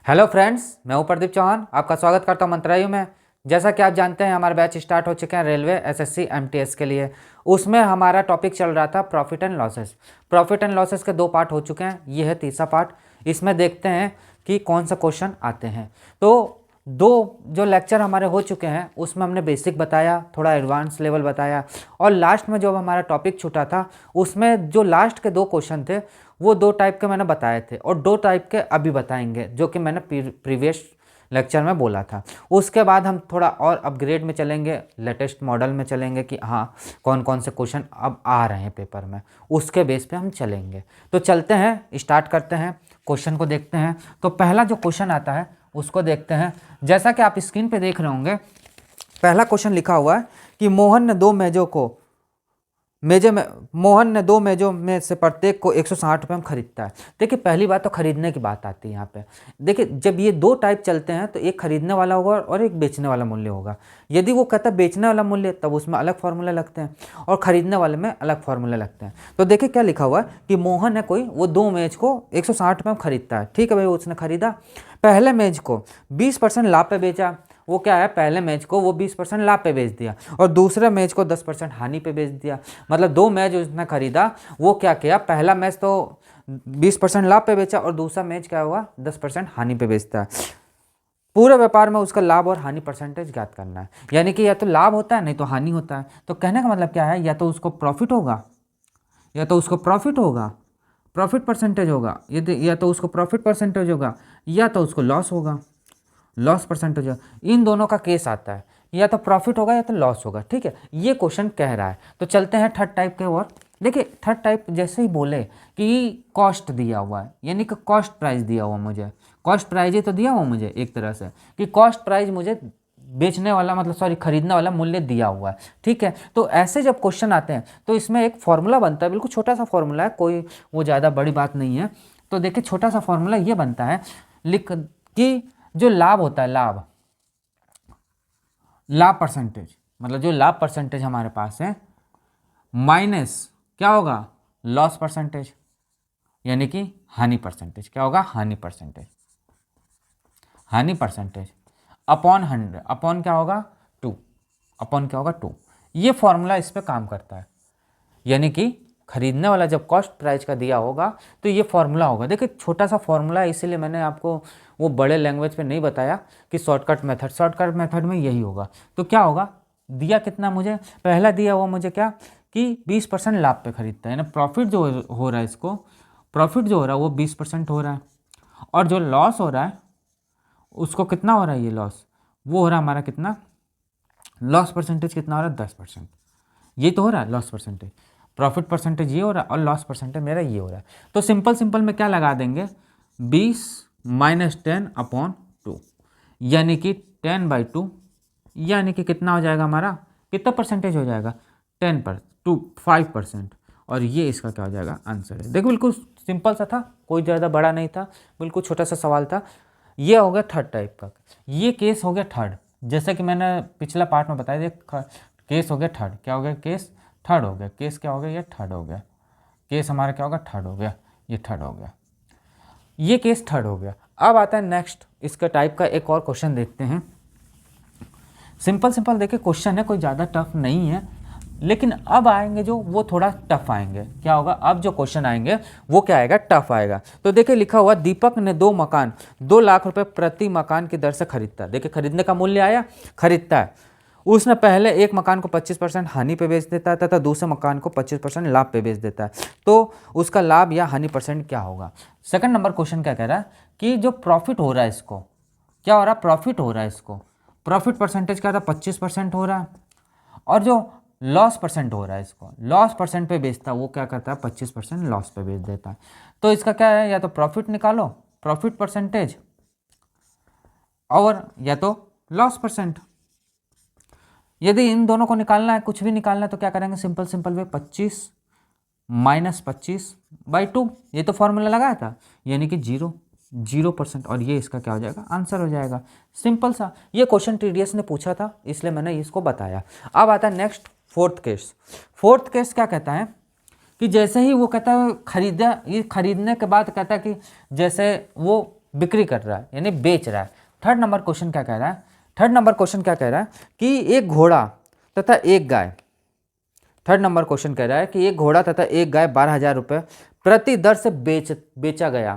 Hello friends, मैं हूं प्रदीप चौहान। आपका स्वागत करता हूं मंत्रालय में। जैसा कि आप जानते हैं, हमारे बैच स्टार्ट हो चुके हैं रेलवे एसएससी एमटीएस के लिए। उसमें हमारा टॉपिक चल रहा था profit and losses. Profit and losses के 2 पार्ट हो चुके हैं, ये है तीसरा पार्ट। इसमें देखते हैं कि कौन सा क्वेश्चन आते हैं। तो 2 जो लेक्चर हमारे हो चुके हैं उसमें हमने बेसिक बताया, थोड़ा एडवांस लेवल बताया, और लास्ट में जो हमारा टॉपिक छूटा था उसमें जो लास्ट के 2 क्वेश्चन थे वो 2 टाइप के मैंने बताए थे, और 2 टाइप के अभी बताएंगे जो कि मैंने प्रीवियस लेक्चर में बोला था। उसके बाद हम थोड़ा और अपग्रेड में चलेंगे, लेटेस्ट मॉडल में चलेंगे कि हाँ कौन कौन से क्वेश्चन अब आ रहे हैं पेपर में, उसके बेस पे हम चलेंगे। तो चलते हैं, स्टार्ट करते हैं, क्वेश्चन को देखते हैं। तो पहला जो क्वेश्चन आता है उसको देखते हैं। जैसा कि आप स्क्रीन पे देख रहे होंगे, पहला क्वेश्चन लिखा हुआ है कि मोहन ने 2 मेजों को मोहन ने 2 मेजों में से प्रत्येक को 160 रुपये में खरीदता है। देखिए, पहली बात तो खरीदने की बात आती है यहाँ पे। देखिए, जब ये 2 टाइप चलते हैं तो एक खरीदने वाला होगा और एक बेचने वाला मूल्य होगा। यदि वो कहता है बेचने वाला मूल्य, तब उसमें अलग फार्मूला लगते हैं, और खरीदने वाले में अलग फार्मूला लगते हैं। तो देखिए क्या लिखा हुआ है कि मोहन है कोई, वो 2 मेज को 160 रुपये में खरीदता है। ठीक है भाई, उसने खरीदा। पहले मेज को 20% लाभ पे बेचा। वो क्या है, पहले मैच को वो 20% लाभ पे बेच दिया, और दूसरे मैच को 10% हानि पे बेच दिया। मतलब 2 मैच उसने खरीदा, वो क्या किया, पहला मैच तो 20% लाभ पे बेचा और दूसरा मैच क्या हुआ, 10% हानि पे बेचता है। पूरे व्यापार में उसका लाभ और हानि परसेंटेज ज्ञात करना है। यानी कि या तो लाभ होता है, नहीं तो हानि होता है। तो कहने का मतलब क्या है, या तो उसको प्रॉफिट होगा, या तो उसको प्रॉफिट होगा, प्रॉफिट परसेंटेज होगा, या तो उसको प्रॉफिट परसेंटेज होगा, या तो उसको लॉस होगा, लॉस परसेंटेज। इन दोनों का केस आता है, या तो प्रॉफिट होगा या तो लॉस होगा। ठीक है, ये क्वेश्चन कह रहा है। तो चलते हैं थर्ड टाइप के ओर। देखिए, थर्ड टाइप जैसे ही बोले कि कॉस्ट दिया हुआ है, यानी कि कॉस्ट प्राइस दिया हुआ, मुझे कॉस्ट प्राइस ही तो दिया हुआ मुझे एक तरह से, कि कॉस्ट प्राइस मुझे बेचने वाला, मतलब सॉरी खरीदने वाला मूल्य दिया हुआ है। ठीक है, तो ऐसे जब क्वेश्चन आते हैं तो इसमें एक फॉर्मूला बनता है, बिल्कुल छोटा सा फॉर्मूला है, कोई वो ज़्यादा बड़ी बात नहीं है। तो देखिए, छोटा सा फॉर्मूला ये बनता है, लिख कि जो लाभ होता है, लाभ परसेंटेज, मतलब जो लाभ परसेंटेज हमारे पास है, माइनस क्या होगा, लॉस परसेंटेज, यानी कि हानि परसेंटेज। क्या होगा, हानि परसेंटेज, हानि परसेंटेज अपॉन 100, अपॉन क्या होगा 2, अपॉन क्या होगा 2। ये फॉर्मूला इस पे काम करता है। यानी कि खरीदने वाला जब कॉस्ट प्राइस का दिया होगा तो ये फॉर्मूला होगा। देखिए, छोटा सा फॉर्मूला है, इसीलिए मैंने आपको वो बड़े लैंग्वेज पे नहीं बताया कि शॉर्टकट मेथड में यही होगा। तो क्या होगा, दिया कितना मुझे, पहला दिया हुआ मुझे क्या, कि 20% लाभ पे खरीदता है, यानी प्रॉफिट जो हो रहा है, इसको प्रॉफिट जो हो रहा है वो 20% हो रहा है, और जो लॉस हो रहा है उसको कितना हो रहा है, ये लॉस वो हो रहा है हमारा कितना, लॉस परसेंटेज कितना हो रहा है, 10%। ये तो हो रहा है लॉस परसेंटेज, प्रॉफिट परसेंटेज ये हो रहा है, और लॉस परसेंटेज मेरा ये हो रहा है। तो सिंपल सिंपल में क्या लगा देंगे, 20 माइनस 10 अपॉन 2, यानी कि 10/2, यानी कि कितना हो जाएगा हमारा, कितना परसेंटेज हो जाएगा, 5%। और ये इसका क्या हो जाएगा, आंसर है। देखो, बिल्कुल सिंपल सा था, कोई ज़्यादा बड़ा नहीं था, बिल्कुल छोटा सा सवाल था। ये हो गया थर्ड टाइप का, ये केस हो गया थर्ड। जैसा कि मैंने पिछला पार्ट में बताया था, केस हो गया थर्ड। क्या हो गया, केस थर्ड हो गया, केस क्या हो गया, ये थर्ड हो गया, केस हमारा क्या होगा, थर्ड हो गया, ये थर्ड हो गया, ये केस थर्ड हो गया। अब आता है नेक्स्ट, इसका टाइप का एक और क्वेश्चन देखते हैं। सिंपल सिंपल देखिए क्वेश्चन है, कोई ज़्यादा टफ नहीं है, लेकिन अब आएंगे जो वो थोड़ा टफ आएंगे। क्या होगा, अब जो क्वेश्चन आएंगे वो क्या आएगा, टफ आएगा। तो देखिए लिखा हुआ, दीपक ने 2 मकान 2 लाख रुपए प्रति मकान की दर से खरीदता है। देखिए, खरीदने का मूल्य आया, खरीदता है। उसने पहले एक मकान को 25% हानि पे बेच देता है तथा दूसरे मकान को 25% लाभ पे बेच देता है। तो उसका लाभ या हानि परसेंट क्या होगा। सेकंड नंबर क्वेश्चन क्या कह रहा है कि जो प्रॉफिट हो रहा है, इसको क्या हो रहा है, प्रॉफिट हो रहा है, इसको प्रॉफिट परसेंटेज क्या था, 25% हो रहा है, और जो लॉस परसेंट हो रहा है, इसको लॉस परसेंट पे बेचता है, वो क्या करता है, 25% लॉस पे बेच देता है। तो इसका क्या है, या तो प्रॉफिट निकालो, प्रॉफिट परसेंटेज, और या तो लॉस परसेंट। यदि इन दोनों को निकालना है, कुछ भी निकालना है, तो क्या करेंगे, सिंपल सिंपल वे 25 माइनस 25/2, ये तो फॉर्मूला लगाया था, यानी कि 0%। और ये इसका क्या हो जाएगा, आंसर हो जाएगा। सिंपल सा, ये क्वेश्चन टीडीएस ने पूछा था, इसलिए मैंने इसको बताया। अब आता है next, fourth case. Fourth case क्या कहता है कि जैसे ही वो कहता है खरीदा, ये खरीदने के बाद कहता है कि जैसे वो बिक्री कर रहा है यानी बेच रहा है। थर्ड नंबर क्वेश्चन क्या कह रहा है, थर्ड नंबर क्वेश्चन क्या कह रहा है कि एक घोड़ा तथा एक गाय, थर्ड नंबर क्वेश्चन कह रहा है कि एक घोड़ा तथा एक गाय 12,000 रुपये प्रति दर से बेचा गया,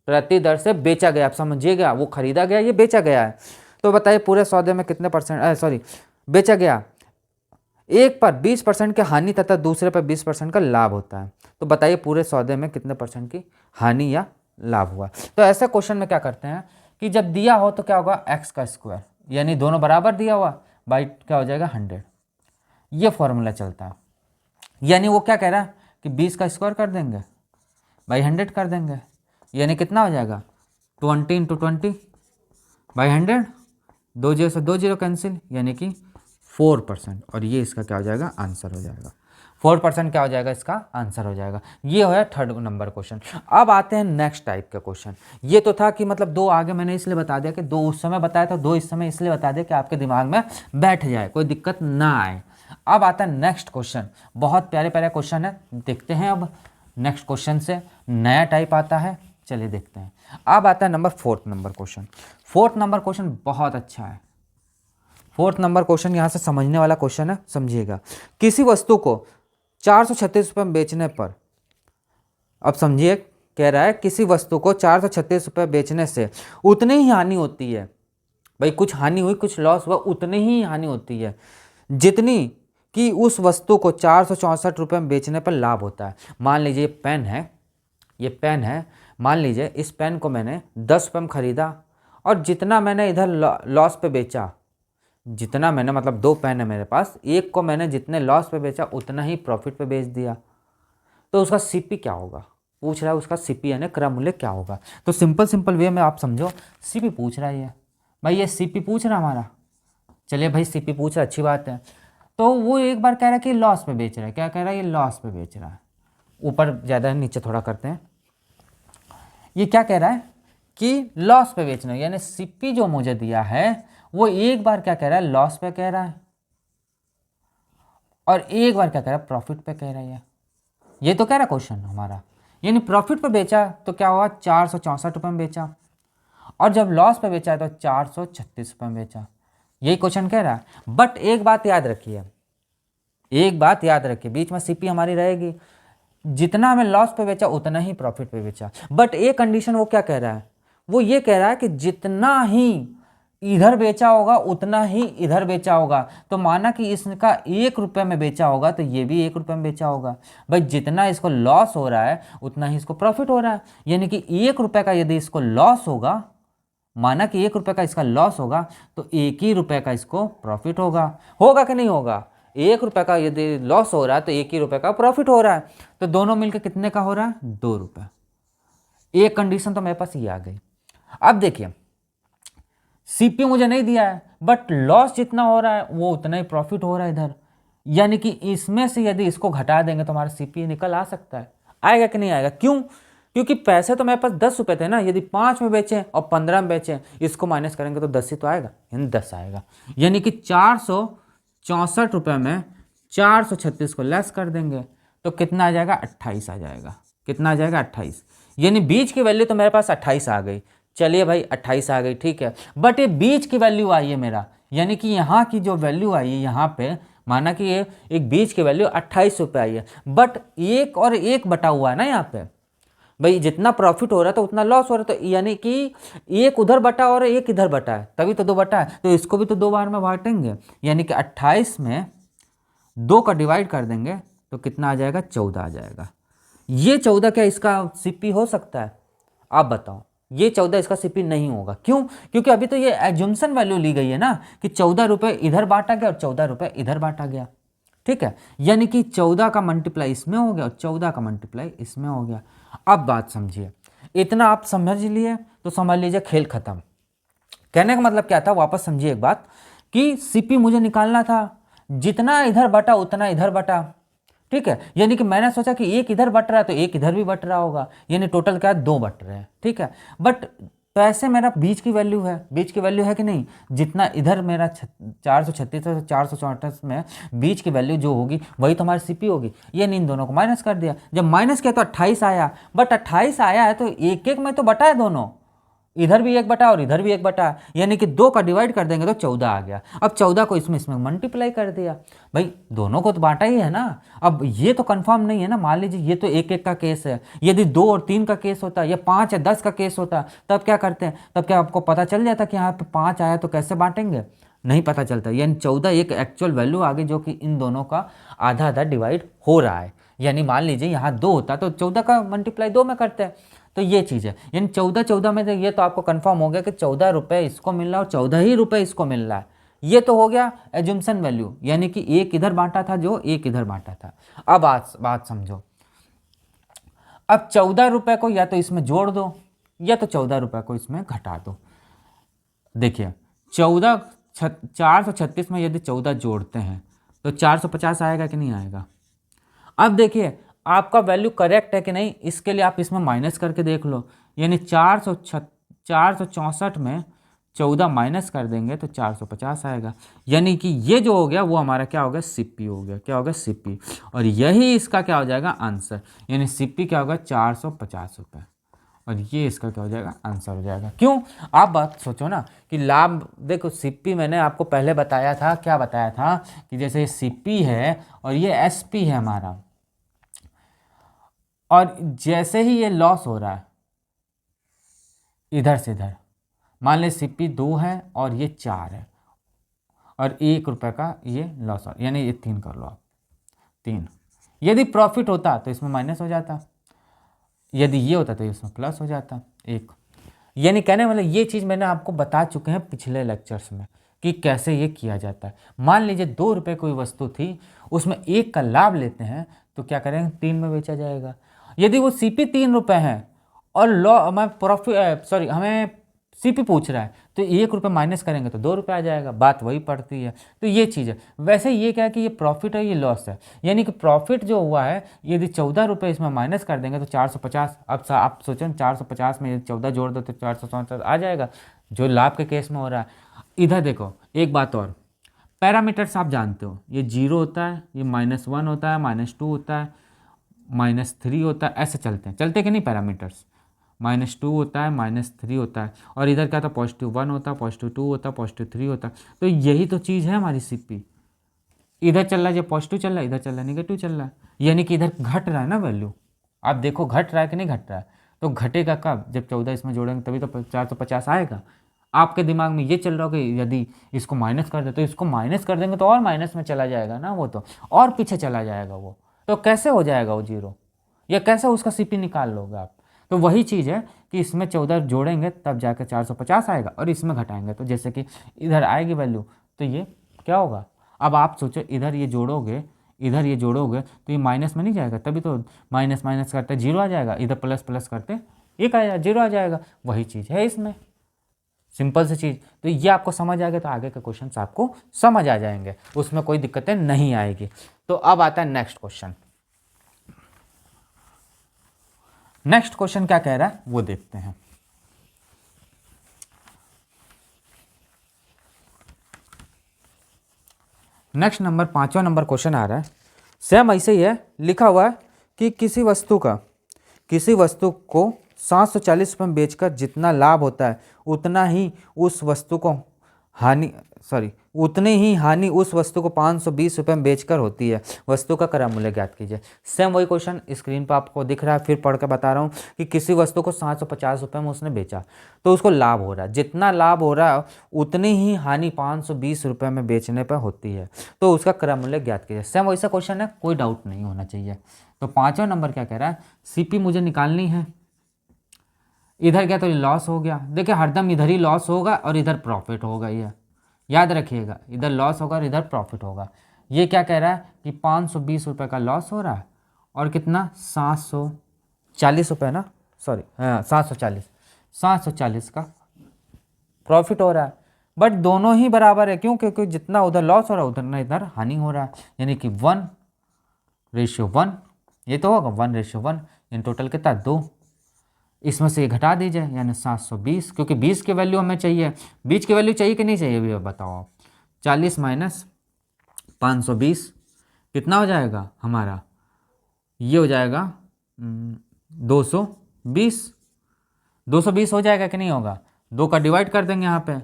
प्रति दर से बेचा गया। आप समझिएगा, वो खरीदा गया, ये बेचा गया है। तो बताइए पूरे सौदे में कितने परसेंट बेचा गया। एक पर 20% की हानि तथा दूसरे पर 20% का लाभ होता है। तो बताइए पूरे सौदे में कितने परसेंट की हानि या लाभ हुआ। तो ऐसे क्वेश्चन में क्या करते हैं कि जब दिया हो तो क्या होगा, एक्स का स्क्वायर, यानी दोनों बराबर दिया हुआ, बाई क्या हो जाएगा 100, ये फॉर्मूला चलता है। यानी वो क्या कह रहा है कि 20 का स्क्वायर कर देंगे बाई 100 कर देंगे, यानी कितना हो जाएगा 20 × 20 बाई 100, 2 0 से 2 0 कैंसिल, यानी कि 4%। और ये इसका क्या हो जाएगा, आंसर हो जाएगा। 4% क्या हो जाएगा, इसका आंसर हो जाएगा। ये हो है थर्ड नंबर क्वेश्चन। अब आते हैं नेक्स्ट टाइप के क्वेश्चन। ये तो था कि मतलब दो आगे मैंने इसलिए बता दिया कि दो उस समय बताया था, दो इस समय इसलिए बता दिया कि आपके दिमाग में बैठ जाए, कोई दिक्कत ना आए। अब आता है नेक्स्ट क्वेश्चन, बहुत प्यारे प्यारे क्वेश्चन है, देखते हैं। अब नेक्स्ट क्वेश्चन से नया टाइप आता है, चलिए देखते हैं। अब आता है number fourth number question. Fourth number question बहुत अच्छा है। फोर्थ नंबर क्वेश्चन यहाँ से समझने वाला क्वेश्चन है, समझिएगा। किसी वस्तु को 436 रुपये में बेचने पर, अब समझिए, कह रहा है किसी वस्तु को 436 रुपये बेचने से उतनी ही हानि होती है। भाई कुछ हानि हुई, कुछ लॉस हुआ, उतनी ही हानि होती है जितनी कि उस वस्तु को 464 रुपये में बेचने पर लाभ होता है। मान लीजिए पेन है, ये पेन है, मान लीजिए इस पेन को मैंने 10 रुपये में ख़रीदा और जितना मैंने इधर लॉस पे बेचा, जितना मैंने, मतलब 2 पेन है मेरे पास, एक को मैंने जितने लॉस पे बेचा उतना ही प्रॉफिट पे बेच दिया, तो उसका सीपी क्या होगा, पूछ रहा है। उसका सीपी यानी क्रय मूल्य क्या होगा। तो सिंपल वे में आप समझो, सीपी पूछ रहा है ये, भाई ये सीपी पूछ रहा है हमारा। चलिए भाई सीपी पूछ रहा है, अच्छी बात है। तो वो एक बार कह रहा है कि लॉस पे बेच रहा है, क्या कह रहा है, ये लॉस पे बेच रहा है। ऊपर ज़्यादा है, नीचे थोड़ा करते हैं। ये क्या कह रहा है कि लॉस पे बेचना है, यानी सीपी जो मुझे दिया है वो एक बार क्या कह रहा है, लॉस पे कह रहा है, और एक बार क्या कह रहा है, प्रॉफिट पे कह रहा है। ये तो कह रहा क्वेश्चन हमारा, यानी प्रॉफिट पे बेचा तो क्या हुआ, 464 रुपये में बेचा, और जब लॉस पे बेचा तो 436 रुपये में बेचा। यही क्वेश्चन कह रहा है। बट एक बात याद रखिए, एक बात याद रखिए, बीच में सीपी हमारी रहेगी, जितना हमें लॉस पे बेचा उतना ही प्रॉफिट पे बेचा। बट एक कंडीशन वो क्या कह रहा है, वो ये कह रहा है कि जितना ही इधर बेचा होगा उतना ही इधर बेचा होगा। तो माना कि इसका 1 रुपये में बेचा होगा तो ये भी 1 रुपये में बेचा होगा। भाई जितना इसको लॉस हो रहा है उतना ही इसको प्रॉफिट हो रहा है, यानी कि 1 रुपये का यदि इसको लॉस होगा, माना कि 1 रुपये का इसका लॉस होगा तो 1 ही रुपये का इसको प्रॉफिट होगा। होगा कि नहीं होगा, 1 रुपये का यदि लॉस हो रहा है तो 1 ही रुपये का प्रॉफिट हो रहा है। तो दोनों मिलकर कितने का हो रहा है, 2 रुपये। एक कंडीशन तो मेरे पास ये आ गई। अब देखिए सीपी मुझे नहीं दिया है, बट लॉस जितना हो रहा है वो उतना ही प्रॉफिट हो रहा है इधर, यानी कि इसमें से यदि इसको घटा देंगे तो हमारा सीपी निकल आ सकता है। आएगा कि नहीं आएगा, क्यों, क्योंकि पैसे तो मेरे पास 10 रुपये थे ना, यदि 5 में बेचें और 15 में बेचें, इसको माइनस करेंगे तो 10 ही तो आएगा, यानी 10 आएगा। यानी कि 464 रुपये में 436 को लेस कर देंगे तो कितना आ जाएगा, 28 आ जाएगा। कितना आ जाएगा, 28। यानी बीच की वैल्यू तो मेरे पास 28 आ गई। चलिए भाई 28 आ गई, ठीक है। बट ये बीच की वैल्यू आई है मेरा, यानी कि यहाँ की जो वैल्यू आई है यहाँ पे, माना कि ये एक बीच की वैल्यू 28 रुपये आई है, बट 1 और 1 बटा हुआ है ना यहाँ पे। भाई जितना प्रॉफिट हो रहा है तो उतना लॉस हो रहा है, तो यानी कि 1 उधर बटा और 1 इधर बटा है, तभी तो 2 बटा है। तो इसको भी तो 2 बार में बांटेंगे, यानी कि 28 में 2 का डिवाइड कर देंगे तो कितना आ जाएगा, 14 आ जाएगा। ये 14 क्या इसका सीपी हो सकता है, आप बताओ। ये 14 इसका सीपी नहीं होगा, क्यों, क्योंकि अभी तो ये एज्यूम्शन वैल्यू ली गई है ना कि 14 रुपये इधर बांटा गया और 14 रुपये इधर बांटा गया, ठीक है। यानी कि 14 का मल्टीप्लाई इसमें हो गया और 14 का मल्टीप्लाई इसमें हो गया। अब बात समझिए, इतना आप समझ लिए तो समझ लीजिए खेल खत्म। कहने का मतलब क्या था, वापस समझिए एक बात, कि सीपी मुझे निकालना था, जितना इधर बटा उतना इधर बटा, ठीक है। यानी कि मैंने सोचा कि 1 इधर बट रहा है तो 1 इधर भी बट रहा होगा, यानी टोटल क्या है, 2 बट रहे हैं, ठीक है। बट पैसे मेरा बीच की वैल्यू है, बीच की वैल्यू है कि नहीं, जितना इधर मेरा 436 और 464 में बीच की वैल्यू जो होगी वही तो हमारी सीपी होगी। ये इन दोनों को माइनस कर दिया, जब माइनस किया तो 28 आया, बट 28 आया है तो 1 1 में तो बटा है दोनों, इधर भी 1 बटा और इधर भी 1 बटा, यानी कि 2 का डिवाइड कर देंगे तो 14 आ गया। अब 14 को इसमें मल्टीप्लाई कर दिया, भाई दोनों को तो बांटा ही है ना। अब ये तो कंफर्म नहीं है ना, मान लीजिए ये तो 1-1 का केस है, यदि 2 और 3 का केस होता या 5 या 10 का केस होता तब क्या करते हैं, तब क्या आपको पता चल जाता कि यहाँ पे 5 आया तो कैसे बांटेंगे, नहीं पता चलता। यानी 14 एक एक्चुअल वैल्यू आ गई जो कि इन दोनों का आधा आधा डिवाइड हो रहा है। यानी मान लीजिए यहाँ 2 होता तो 14 का मल्टीप्लाई 2 में करते हैं, तो ये चीज़ है। यानी 14 में ये तो आपको कंफर्म हो गया कि 14 रुपये इसको मिल रहा है और 14 ही रुपये इसको मिल रहा है। ये तो हो गया एजम्पशन वैल्यू, यानी कि एक इधर बांटा था जो एक इधर बांटा था। अब बात समझो, अब 14 रुपये को या तो इसमें जोड़ दो या तो 14 रुपये को इसमें घटा दो। देखिए 436 में यदि 14 जोड़ते हैं तो 450 आएगा कि नहीं आएगा। अब देखिए आपका वैल्यू करेक्ट है कि नहीं, इसके लिए आप इसमें माइनस करके देख लो। यानी 464 में 14 माइनस कर देंगे तो 450 आएगा। यानी कि ये जो हो गया वो हमारा क्या हो गया, सीपी हो गया। क्या होगा, सीपी। और यही इसका क्या हो जाएगा, आंसर। यानी सीपी क्या होगा, 450 रुपये। और ये इसका क्या हो जाएगा, आंसर हो जाएगा। क्यों, आप बात सोचो ना कि लाभ, देखो सीपी मैंने आपको पहले बताया था, क्या बताया था कि जैसे सीपी है और ये एसपी है हमारा, और जैसे ही ये लॉस हो रहा है इधर से इधर, मान ले सीपी 2 है और ये 4 है और 1 रुपये का ये लॉस, यानी ये 3 कर लो आप, 3। यदि प्रॉफिट होता तो इसमें माइनस हो जाता, यदि ये होता तो इसमें प्लस हो जाता 1। यानी कहने वाला ये चीज़ मैंने आपको बता चुके हैं पिछले लेक्चर्स में कि कैसे ये किया जाता है। मान लीजिए 2 रुपये कोई वस्तु थी, उसमें 1 का लाभ लेते हैं तो क्या करेंगे, 3 में बेचा जाएगा। यदि वो सीपी 3 रुपये है और हमें प्रॉफिट हमें सीपी पूछ रहा है तो 1 रुपये माइनस करेंगे तो 2 रुपये आ जाएगा, बात वही पड़ती है। तो ये चीज़ है। वैसे ये क्या है कि ये प्रॉफिट है, ये लॉस है। यानी कि प्रॉफिट जो हुआ है, यदि 14 रुपये इसमें माइनस कर देंगे तो 450। अब आप सोचें 450 में 14 जोड़ दो तो 450 आ जाएगा, जो लाभ के केस में हो रहा है। इधर देखो एक बात और, पैरामीटर्स आप जानते हो, ये 0 होता है, ये -1 होता है, -2 होता है, -3 होता है, ऐसे चलते कि नहीं पैरामीटर्स। -2 होता है, -3 होता है, और इधर क्या था, +1 होता है, +2 होता है, +3 होता है। तो यही तो चीज़ है हमारी सीपी। इधर चल रहा है, जो +2 चल रहा है, इधर चल रहा है नेगेटिव चल रहा है, यानी कि इधर घट रहा है ना वैल्यू। आप देखो घट रहा है कि नहीं घट रहा है, तो घटेगा कब, जब 14 इसमें जोड़ेंगे तभी तो 450 आएगा। आपके दिमाग में ये चल रहा होगा कि यदि इसको माइनस कर दे तो इसको माइनस कर देंगे तो और माइनस में चला जाएगा ना, वो तो और पीछे चला जाएगा वो, तो कैसे हो जाएगा वो 0, या कैसे उसका सीपी निकाल लोगे आप। तो वही चीज़ है कि इसमें 14 जोड़ेंगे तब जाकर 450 आएगा, और इसमें घटाएंगे तो जैसे कि इधर आएगी वैल्यू तो ये क्या होगा। अब आप सोचो इधर ये जोड़ोगे, इधर ये जोड़ोगे तो ये माइनस में नहीं जाएगा, तभी तो माइनस माइनस करते 0 आ जाएगा, इधर प्लस प्लस करते 1 आया 0 आ जाएगा। वही चीज़ है इसमें, सिंपल सी चीज़। तो ये आपको समझ आ गया तो आगे के क्वेश्चन आपको समझ आ जाएंगे, उसमें कोई दिक्कतें नहीं आएगी। तो अब आता है नेक्स्ट क्वेश्चन। नेक्स्ट क्वेश्चन क्या कह रहा है वो देखते हैं। नेक्स्ट नंबर 5वां नंबर क्वेश्चन आ रहा है, सेम ऐसे ही है, लिखा हुआ है कि किसी वस्तु को 740 रुपये में बेचकर जितना लाभ होता है उतना ही हानि उस वस्तु को 520 रुपये में बेचकर होती है। वस्तु का क्रय मूल्य ज्ञात कीजिए। सेम वही क्वेश्चन स्क्रीन पर आपको दिख रहा है, फिर पढ़ कर बता रहा हूँ कि किसी वस्तु को 750 रुपये में उसने बेचा तो उसको लाभ हो रहा है, जितना लाभ हो रहा है उतनी ही हानि 520 रुपये में बेचने पर होती है, तो उसका क्रय मूल्य ज्ञात कीजिए। सेम वैसा क्वेश्चन है, कोई डाउट नहीं होना चाहिए। तो 5वां नंबर क्या कह रहा है, सीपी मुझे निकालनी है। इधर क्या, तो लॉस हो गया। देखिए हरदम इधर ही लॉस होगा और इधर प्रॉफिट होगा, ये याद रखिएगा, इधर लॉस होगा और इधर प्रॉफिट होगा। ये क्या कह रहा है कि 520 रुपये का लॉस हो रहा है और कितना 740 रुपये ना, सॉरी 740 का प्रॉफिट हो रहा है। बट दोनों ही बराबर है, क्यों, क्योंकि जितना उधर लॉस हो रहा है उतना इधर हानि हो रहा है। यानी कि 1:1, ये तो होगा 1:1, यानी टोटल कितना 2। इसमें से ये घटा दीजिए यानी 720, क्योंकि 20 की वैल्यू हमें चाहिए। 20 की वैल्यू चाहिए कि नहीं चाहिए अभी बताओ आप। 40 माइनस 520 कितना हो जाएगा हमारा, ये हो जाएगा 220 हो जाएगा कि नहीं होगा। 2 का डिवाइड कर देंगे यहाँ पे,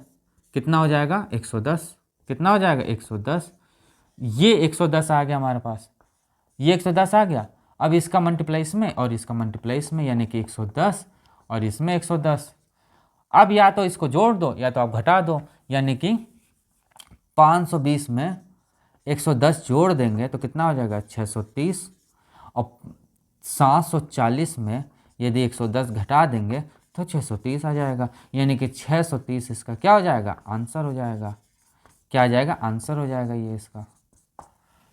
कितना हो जाएगा 110, कितना हो जाएगा 110, ये 110 आ गया हमारे पास, ये 110 आ गया। अब इसका मल्टीप्लाई इसमें और इसका मल्टीप्लाई इसमें, यानी कि 110 और इसमें 110। अब या तो इसको जोड़ दो या तो आप घटा दो, यानी कि 520 में 110 जोड़ देंगे तो कितना हो जाएगा 630, और 740 में यदि 110 घटा देंगे तो 630 आ जाएगा, यानी कि 630 इसका क्या हो जाएगा, आंसर हो जाएगा। क्या आ जाएगा, आंसर हो जाएगा ये इसका।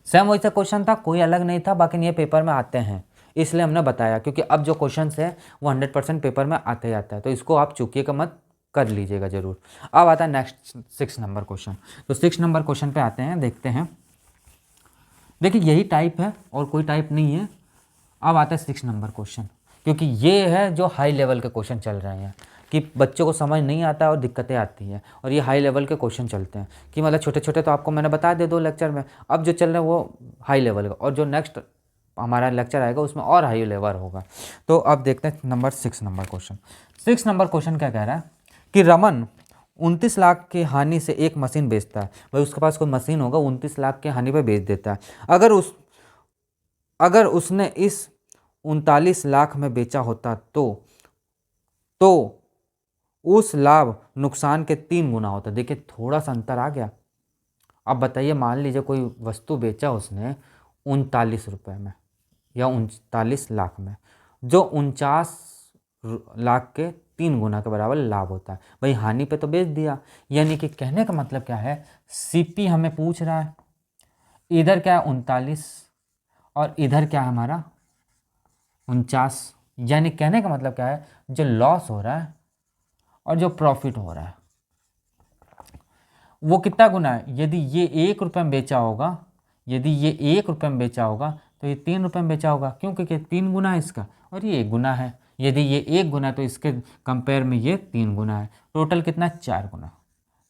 सेम वैसा क्वेश्चन था, कोई अलग नहीं था, बाकी ये पेपर में आते हैं इसलिए हमने बताया, क्योंकि अब जो क्वेश्चन है वो 100% पेपर में आते ही आता है, तो इसको आप चूकिएगा मत, कर लीजिएगा जरूर। अब आता है नेक्स्ट 6 नंबर क्वेश्चन। तो 6 नंबर क्वेश्चन पे आते हैं, देखते हैं। देखिए यही टाइप है और कोई टाइप नहीं है। अब आता है 6 नंबर क्वेश्चन, क्योंकि ये है जो हाई लेवल के क्वेश्चन चल रहे हैं कि बच्चों को समझ नहीं आता और दिक्कतें आती हैं, और ये हाई लेवल के क्वेश्चन चलते हैं कि मतलब छोटे छोटे तो आपको मैंने बता दे 2 लेक्चर में, अब जो चल रहे हैं वो हाई लेवल का, और जो नेक्स्ट हमारा लेक्चर आएगा उसमें और हाई लेवल होगा। तो अब देखते हैं 6 नंबर क्वेश्चन। 6 नंबर क्वेश्चन क्या कह रहा है कि रमन 29 लाख की हानि से एक मशीन बेचता है। भाई उसके पास कोई मशीन होगा, 29 लाख की हानि पे बेच देता है। अगर उसने इस 39 लाख में बेचा होता तो उस लाभ नुकसान के 3 गुना होता। देखिए थोड़ा सा अंतर आ गया। अब बताइए, मान लीजिए कोई वस्तु बेचा उसने 39 रुपये में या 39 लाख में, जो 49 लाख के 3 गुना के बराबर लाभ होता है। भाई हानि पे तो बेच दिया, यानी कि कहने का मतलब क्या है, सीपी हमें पूछ रहा है, इधर क्या है 39 और इधर क्या है हमारा 49, यानी कहने का मतलब क्या है, जो लॉस हो रहा है और जो प्रॉफिट हो रहा है वो कितना गुना है। यदि ये 1 रुपये में बेचा होगा, यदि ये 1 रुपये में बेचा होगा तो ये 3 रुपये में बेचा होगा, क्योंकि 3 गुना है इसका और ये 1 गुना है। यदि ये 1 गुना तो इसके कंपेयर में ये 3 गुना है। टोटल कितना, 4 गुना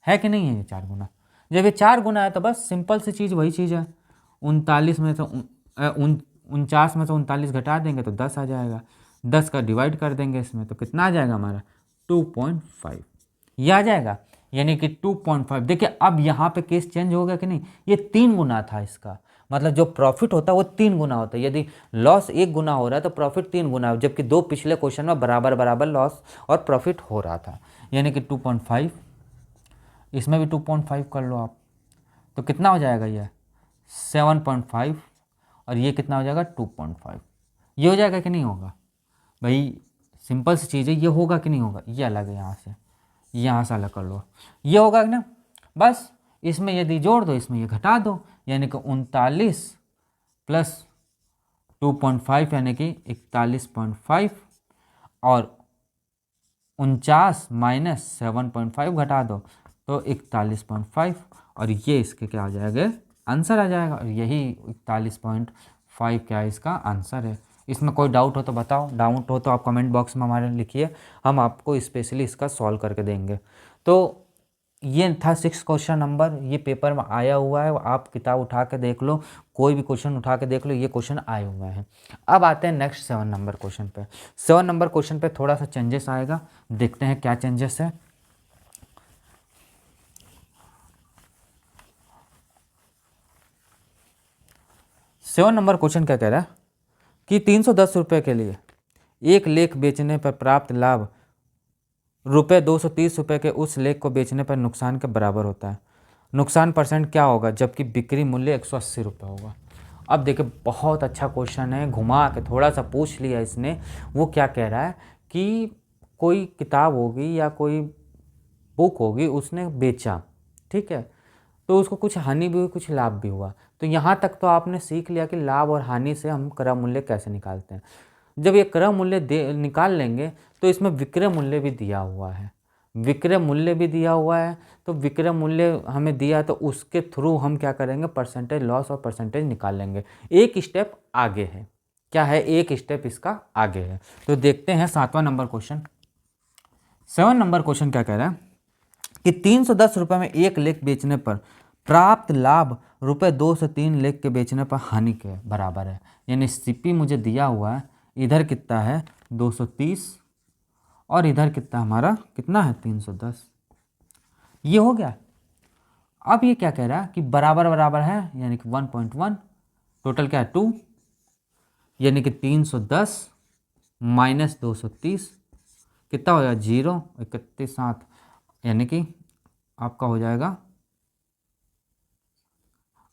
है कि नहीं है, ये 4 गुना। जब ये 4 गुना है तो बस सिंपल सी चीज़ वही चीज़ है, 39 में से 49 में से 39 घटा देंगे तो 10 आ जाएगा, 10 का डिवाइड कर देंगे इसमें तो कितना आ जाएगा हमारा 2.5, ये आ जाएगा, यानी कि 2.5। देखिए अब यहाँ पे केस चेंज हो गया कि नहीं, ये 3 गुना था इसका, मतलब जो प्रॉफिट होता है वो 3 गुना होता है। यदि लॉस 1 गुना हो रहा है तो प्रॉफिट 3 गुना है, जबकि 2 पिछले क्वेश्चन में बराबर बराबर लॉस और प्रॉफिट हो रहा था, यानी कि 2.5। इसमें भी 2.5 कर लो आप, तो कितना हो जाएगा ये 7.5, और ये कितना हो जाएगा 2.5। ये हो जाएगा कि नहीं होगा भाई, सिंपल सी चीज़ है, ये होगा कि नहीं होगा, ये अलग है, यहाँ से अलग कर लो, ये होगा कि ना। बस इसमें यदि जोड़ दो इसमें ये घटा दो, यानी कि 39 प्लस 2.5 यानी कि 41.5, और 49 माइनस 7.5 घटा दो तो 41.5, और ये इसके क्या आ जाएगा, आंसर आ जाएगा। और यही 41.5 क्या है, इसका आंसर है। इसमें कोई डाउट हो तो बताओ, डाउट हो तो आप कमेंट बॉक्स में हमारे लिखिए, हम आपको स्पेशली इसका सॉल्व करके देंगे। तो ये था 6 क्वेश्चन नंबर, ये पेपर में आया हुआ है, आप किताब उठा के देख लो, कोई भी क्वेश्चन उठा के देख लो, ये क्वेश्चन आए हुए हैं। अब आते हैं नेक्स्ट 7 नंबर क्वेश्चन पे। 7 नंबर क्वेश्चन पे थोड़ा सा चेंजेस आएगा, देखते हैं क्या चेंजेस है। सेवन नंबर क्वेश्चन क्या कह रहा है कि 310 रुपये के लिए एक लेख बेचने पर प्राप्त लाभ रुपये 230 रुपये के उस लेख को बेचने पर नुकसान के बराबर होता है। नुकसान परसेंट क्या होगा जबकि बिक्री मूल्य 180 रुपये होगा। अब देखिए बहुत अच्छा क्वेश्चन है, घुमा के थोड़ा सा पूछ लिया इसने। वो क्या कह रहा है कि कोई किताब होगी या कोई बुक होगी, उसने बेचा, ठीक है, तो उसको कुछ हानि भी हुई कुछ लाभ भी हुआ। तो यहाँ तक तो आपने सीख लिया कि लाभ और हानि से हम क्रय मूल्य कैसे निकालते हैं। जब ये क्रय मूल्य निकाल लेंगे तो इसमें विक्रय मूल्य भी दिया हुआ है, विक्रय मूल्य भी दिया हुआ है। तो विक्रय मूल्य हमें दिया तो उसके थ्रू हम क्या करेंगे, परसेंटेज लॉस और परसेंटेज निकाल लेंगे। एक स्टेप आगे है, क्या है, एक स्टेप इसका आगे है। तो देखते हैं 7वां नंबर क्वेश्चन। 7 नंबर क्वेश्चन क्या कह रहा है कि 310 रुपये में एक लेख बेचने पर प्राप्त लाभ रुपये 2 से 3 लेख के बेचने पर हानि के बराबर है। यानी सीपी मुझे दिया हुआ है, इधर कितना है 230 और इधर कितना हमारा कितना है 310। ये हो गया। अब ये क्या कह रहा है कि बराबर बराबर है, यानी कि 1.1, टोटल क्या है 2, यानी कि 310 माइनस 230 कितना हो जाएगा 0, 31 7, यानी कि आपका हो जाएगा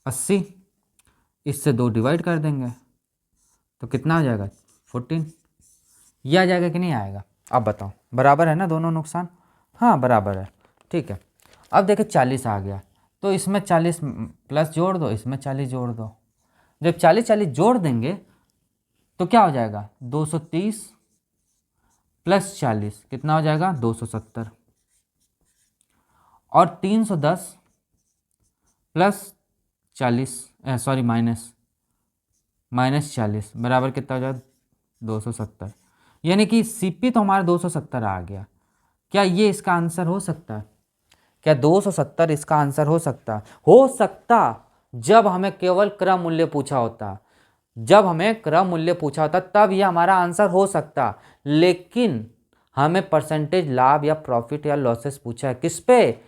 80। इससे 2 डिवाइड कर देंगे तो कितना आ जाएगा 14। ये आ जाएगा कि नहीं आएगा? अब बताओ, बराबर है ना दोनों नुकसान? हाँ बराबर है, ठीक है। अब देखिए 40 आ गया, तो इसमें 40 प्लस जोड़ दो, इसमें 40 जोड़ दो। जब 40 40 जोड़ देंगे तो क्या हो जाएगा 230 प्लस 40 कितना हो जाएगा 270, और 310 प्लस 40 सॉरी माइनस 40 बराबर कितना हो जाएगा 270, यानी कि सीपी तो हमारा 270 आ गया। क्या ये इसका आंसर हो सकता है? क्या 270 इसका आंसर हो सकता? हो सकता जब हमें केवल क्रम मूल्य पूछा होता, जब हमें क्रम मूल्य पूछा होता तब ये हमारा आंसर हो सकता, लेकिन हमें परसेंटेज लाभ या प्रॉफिट या लॉसेस पूछा है। किस पे?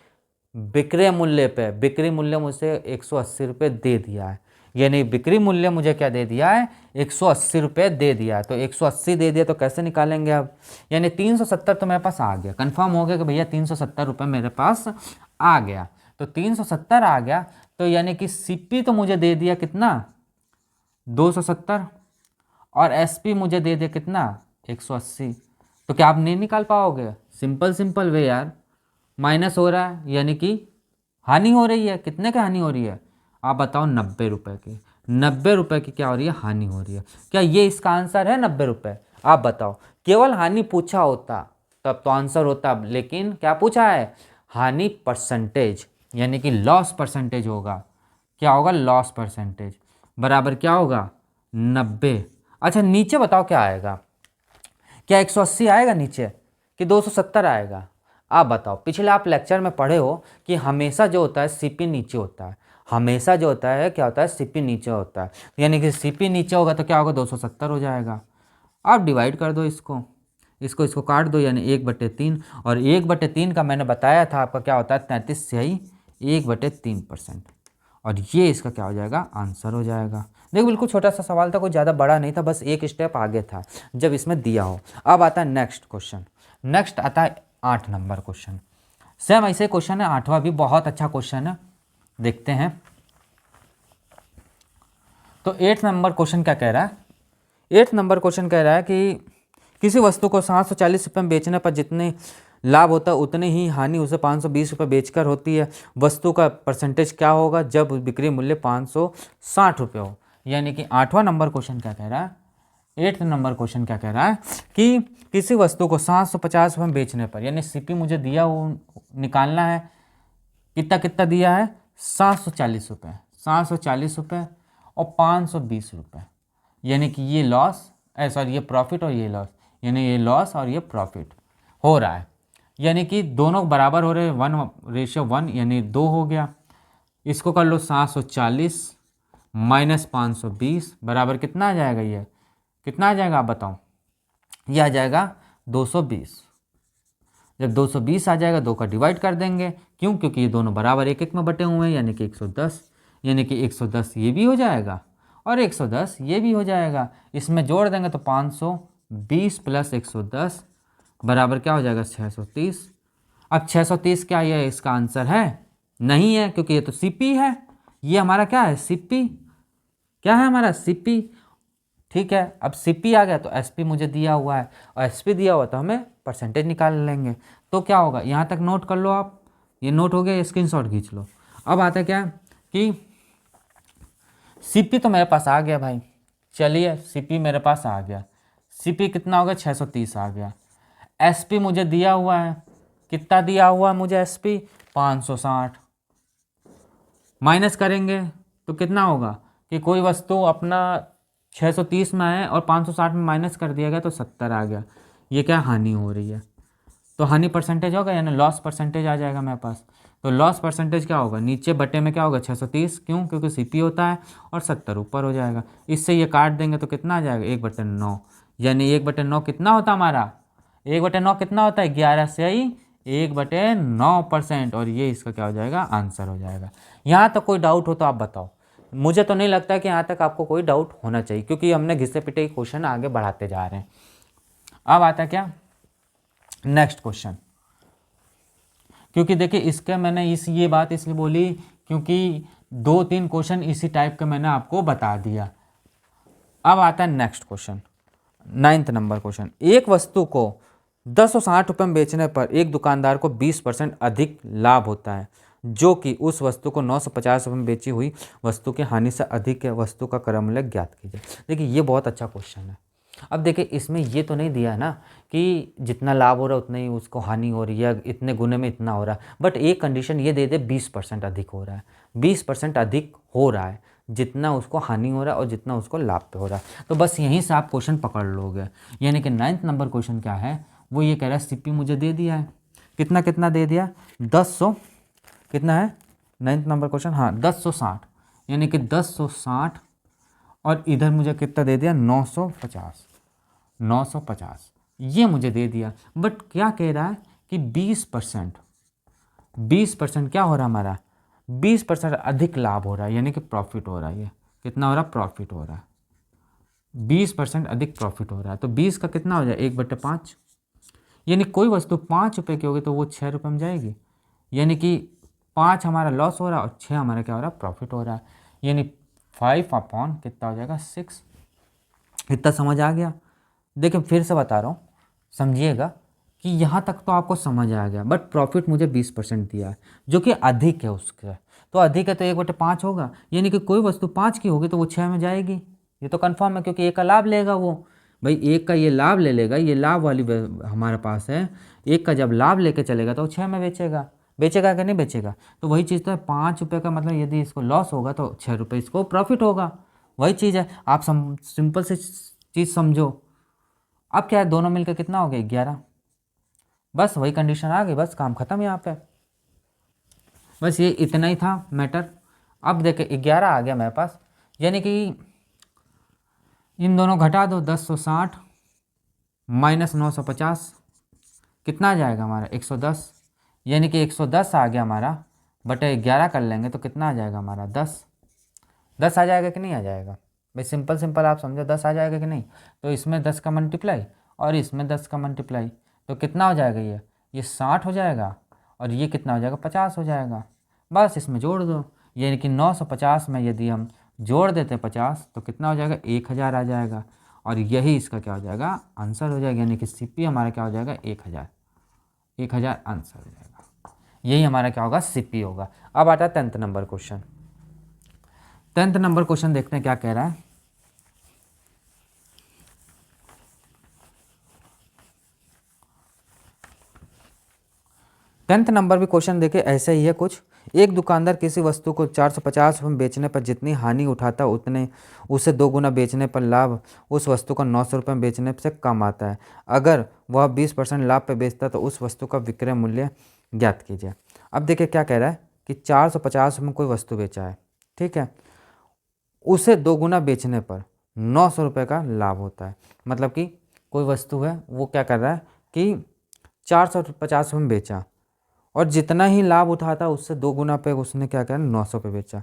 बिक्री मूल्य पे। बिक्री मूल्य मुझे 180 रुपये दे दिया है, यानी बिक्री मूल्य मुझे क्या दे दिया है 180 रुपये दे दिया है। तो 180 दे दिया तो कैसे निकालेंगे अब? यानी 370 तो मेरे पास आ गया, कंफर्म हो गया कि भैया 370 रुपये मेरे पास आ गया। तो 370 आ गया, तो यानी कि सीपी तो मुझे दे दिया कितना 270, और एसपी मुझे दे दिया कितना 180। तो क्या आप नहीं निकाल पाओगे? सिंपल वे यार, माइनस हो रहा है यानी कि हानि हो रही है। कितने की हानि हो रही है आप बताओ? 90 रुपये की। 90 रुपये की क्या हो रही है? हानि हो रही है। क्या ये इसका आंसर है 90 रुपये? आप बताओ, केवल हानि पूछा होता तब तो आंसर होता, लेकिन क्या पूछा है हानि परसेंटेज, यानी कि लॉस परसेंटेज होगा। क्या होगा? लॉस परसेंटेज बराबर क्या होगा 90। अच्छा नीचे बताओ क्या आएगा? क्या 180 आएगा नीचे कि 270 आएगा? आप बताओ। पिछले आप लेक्चर में पढ़े हो कि हमेशा जो होता है सीपी नीचे होता है, हमेशा जो होता है क्या होता है सीपी नीचे होता है, यानी कि सीपी नीचे होगा तो क्या होगा 270 हो जाएगा। आप डिवाइड कर दो इसको, इसको काट दो, यानी 1/3, और 1/3 का मैंने बताया था आपका क्या होता है 33 स्याही 1/3%, और ये इसका क्या हो जाएगा आंसर हो जाएगा। देखो बिल्कुल छोटा सा सवाल था, कोई ज़्यादा बड़ा नहीं था, बस एक स्टेप आगे था जब इसमें दिया हो। अब आता है नेक्स्ट क्वेश्चन। नेक्स्ट आता है 8 नंबर क्वेश्चन। सेम ऐसे क्वेश्चन है, 8वां भी बहुत अच्छा क्वेश्चन है, देखते हैं। तो 8 नंबर क्वेश्चन क्या कह रहा है? 8 नंबर क्वेश्चन कह रहा है कि किसी वस्तु को 740 रुपये में बेचने पर जितने लाभ होता है उतनी ही हानि उसे 520 रुपये बेचकर होती है। वस्तु का परसेंटेज क्या होगा जब बिक्री मूल्य 560 रुपये हो? यानी कि 8वां नंबर क्वेश्चन क्या कह रहा है? 8 नंबर क्वेश्चन क्या कह रहा है कि किसी वस्तु को 750 रुपये में बेचने पर, यानी सीपी मुझे दिया वो निकालना है, कितना कितना दिया है 740 रुपये, 740 रुपये और 520 रुपये, यानी कि ये लॉस सॉरी ये प्रॉफिट और ये लॉस, यानी ये लॉस और ये प्रॉफिट हो रहा है, यानी कि दोनों बराबर हो रहे हैं 1:1, यानी 2 हो गया। इसको कर लो 740 माइनस 520 बराबर कितना आ जाएगा? ये कितना आ जाएगा आप बताओ? ये आ जाएगा 220। जब 220 आ जाएगा 2 का डिवाइड कर देंगे, क्यों? क्योंकि ये दोनों बराबर 1 1 में बटे हुए हैं, यानी कि 110, यानी कि 110 ये भी हो जाएगा और 110 ये भी हो जाएगा। इसमें जोड़ देंगे तो 520 प्लस 110 बराबर क्या हो जाएगा 630। अब 630 क्या ये इसका आंसर है? नहीं है, क्योंकि ये तो सीपी है। ये हमारा क्या है? सीपी। क्या है हमारा? सीपी। ठीक है, अब सीपी आ गया तो एसपी मुझे दिया हुआ है, और एसपी दिया हुआ तो हमें परसेंटेज निकाल लेंगे। तो क्या होगा, यहाँ तक नोट कर लो आप, ये नोट हो गया, स्क्रीनशॉट खींच लो। अब आता है क्या कि सीपी तो मेरे पास आ गया भाई, चलिए सीपी मेरे पास आ गया। सीपी कितना हो गया 630 आ गया। एसपी मुझे दिया हुआ है, कितना दिया हुआ है मुझे एसपी 560। माइनस करेंगे तो कितना होगा कि कोई वस्तु अपना 630 में है और 560 में माइनस कर दिया गया तो 70 आ गया। ये क्या हानि हो रही है, तो हानि परसेंटेज होगा, यानी लॉस परसेंटेज आ जाएगा मेरे पास। तो लॉस परसेंटेज क्या होगा, नीचे बटे में क्या होगा 630, क्यों? क्योंकि सीपी होता है, और 70 ऊपर हो जाएगा। इससे ये काट देंगे तो कितना आ जाएगा 1/9, यानी 1/9 कितना होता हमारा 1/9 कितना होता है, 11 से ही 1/9%, और ये इसका क्या हो जाएगा, आंसर हो जाएगा। यहाँ तक कोई डाउट हो तो आप बताओ। मुझे तो नहीं लगता कि यहाँ तक आपको कोई डाउट होना चाहिए, क्योंकि हमने घिसे पिटे क्वेश्चन आगे बढ़ाते जा रहे हैं। अब आता है क्या, नेक्स्ट क्वेश्चन। क्योंकि देखिए इसके मैंने ये बात इसलिए बोली क्योंकि 2-3 क्वेश्चन इसी टाइप के मैंने आपको बता दिया। अब आता है next question, 9th number question. एक वस्तु को 1060 रुपये में बेचने पर एक दुकानदार को 20% अधिक लाभ होता है, जो कि उस वस्तु को 950 रुपये में बेची हुई वस्तु की हानि से अधिक है। वस्तु का क्रय मूल्य ज्ञात कीजिए। देखिए ये बहुत अच्छा क्वेश्चन है। अब देखिए इसमें ये तो नहीं दिया है ना कि जितना लाभ हो रहा है उतना ही उसको हानि हो रही है, इतने गुने में इतना हो रहा है, बट एक कंडीशन ये दे दे 20% अधिक हो रहा है, 20% अधिक हो रहा है, जितना उसको हानि हो रहा है और जितना उसको लाभ पे हो रहा है। तो बस यहीं से आप क्वेश्चन पकड़ लोगे। यानी कि 9th नंबर क्वेश्चन क्या है, वो ये कह रहा है सीपी मुझे दे दिया है, कितना कितना दे दिया, 1000 कितना है 9th नंबर क्वेश्चन, हाँ 1060, यानी कि 1060, और इधर मुझे कितना दे दिया 950 ये मुझे दे दिया। बट क्या कह रहा है कि 20% क्या हो रहा है हमारा, 20% अधिक लाभ हो रहा है, यानी कि प्रॉफिट हो रहा है। ये कितना हो रहा है, प्रॉफिट हो रहा है, 20% अधिक प्रॉफिट हो रहा है। तो 20 का कितना हो जाए 1/5, यानी कोई वस्तु 5 रुपये की होगी तो वो 6 रुपये में जाएगी, यानी कि 5 हमारा लॉस हो रहा है और 6 हमारा क्या हो रहा है, प्रॉफिट हो रहा है। यानी 5 कितना हो जाएगा 6। इतना समझ आ गया। देखिए फिर से बता रहा हूँ, समझिएगा कि यहाँ तक तो आपको समझ आ गया, बट प्रॉफिट मुझे 20% दिया है, जो कि अधिक है उसके। तो अधिक है तो 1/5 होगा, यानी कि कोई वस्तु 5 की होगी तो वो 6 में जाएगी, ये तो कंफर्म है, क्योंकि एक का लाभ लेगा वो, भाई एक का ये लाभ ले लेगा, ये लाभ वाली हमारे पास है, एक का जब लाभ लेके चलेगा तो वो 6 में बेचेगा, बेचेगा कि नहीं बेचेगा। तो वही चीज़ तो है, 5 रुपये का मतलब यदि इसको लॉस होगा तो 6 रुपये इसको प्रॉफिट होगा, वही चीज़ है। आप सिंपल से चीज़ समझो। अब क्या है, दोनों मिलकर कितना हो गया 11, बस वही कंडीशन आ गई, बस काम खत्म यहाँ पे। बस ये इतना ही था मैटर। अब देखे 11 आ गया मेरे पास, यानी कि इन दोनों घटा दो, 1060 माइनस 950 कितना आ जाएगा हमारा 110, यानी कि 110 आ गया हमारा, बटे 11 कर लेंगे तो कितना आ जाएगा हमारा 10 आ जाएगा कि नहीं आ जाएगा। भाई सिंपल आप समझो, 10 आ जाएगा कि नहीं। तो इसमें 10 का मल्टीप्लाई और इसमें 10 का मल्टीप्लाई, तो कितना हो जाएगा, ये 60 हो जाएगा और ये कितना हो जाएगा 50 हो जाएगा। बस इसमें जोड़ दो, यानी कि 950 में यदि हम जोड़ देते 50 तो कितना हो जाएगा 1000 आ जाएगा, और यही इसका क्या हो जाएगा आंसर हो जाएगा। यानी कि सीपी हमारा क्या हो जाएगा 1000 आंसर हो जाएगा। यही हमारा क्या होगा, सीपी होगा। अब आता है 10th number question. 10th number question देखते हैं क्या कह रहा है। टेंथ नंबर भी क्वेश्चन देखिए ऐसे ही है कुछ। एक दुकानदार किसी वस्तु को 450 रुपये में बेचने पर जितनी हानि उठाता उतने उसे 2 गुना बेचने पर लाभ उस वस्तु को 900 रुपये में बेचने से कम आता है। अगर वह 20% लाभ पर बेचता तो उस वस्तु का विक्रय मूल्य ज्ञात कीजिए। अब देखिए क्या कह रहा है कि 450 रुपये में कोई वस्तु बेचा है, ठीक है, उसे 2 गुना बेचने पर 900 रुपये का लाभ होता है। मतलब कि कोई वस्तु है वो क्या कर रहा है कि 450 रुपये में बेचा और जितना ही लाभ उठाता उससे 2 गुना पे उसने क्या किया 900 पे बेचा।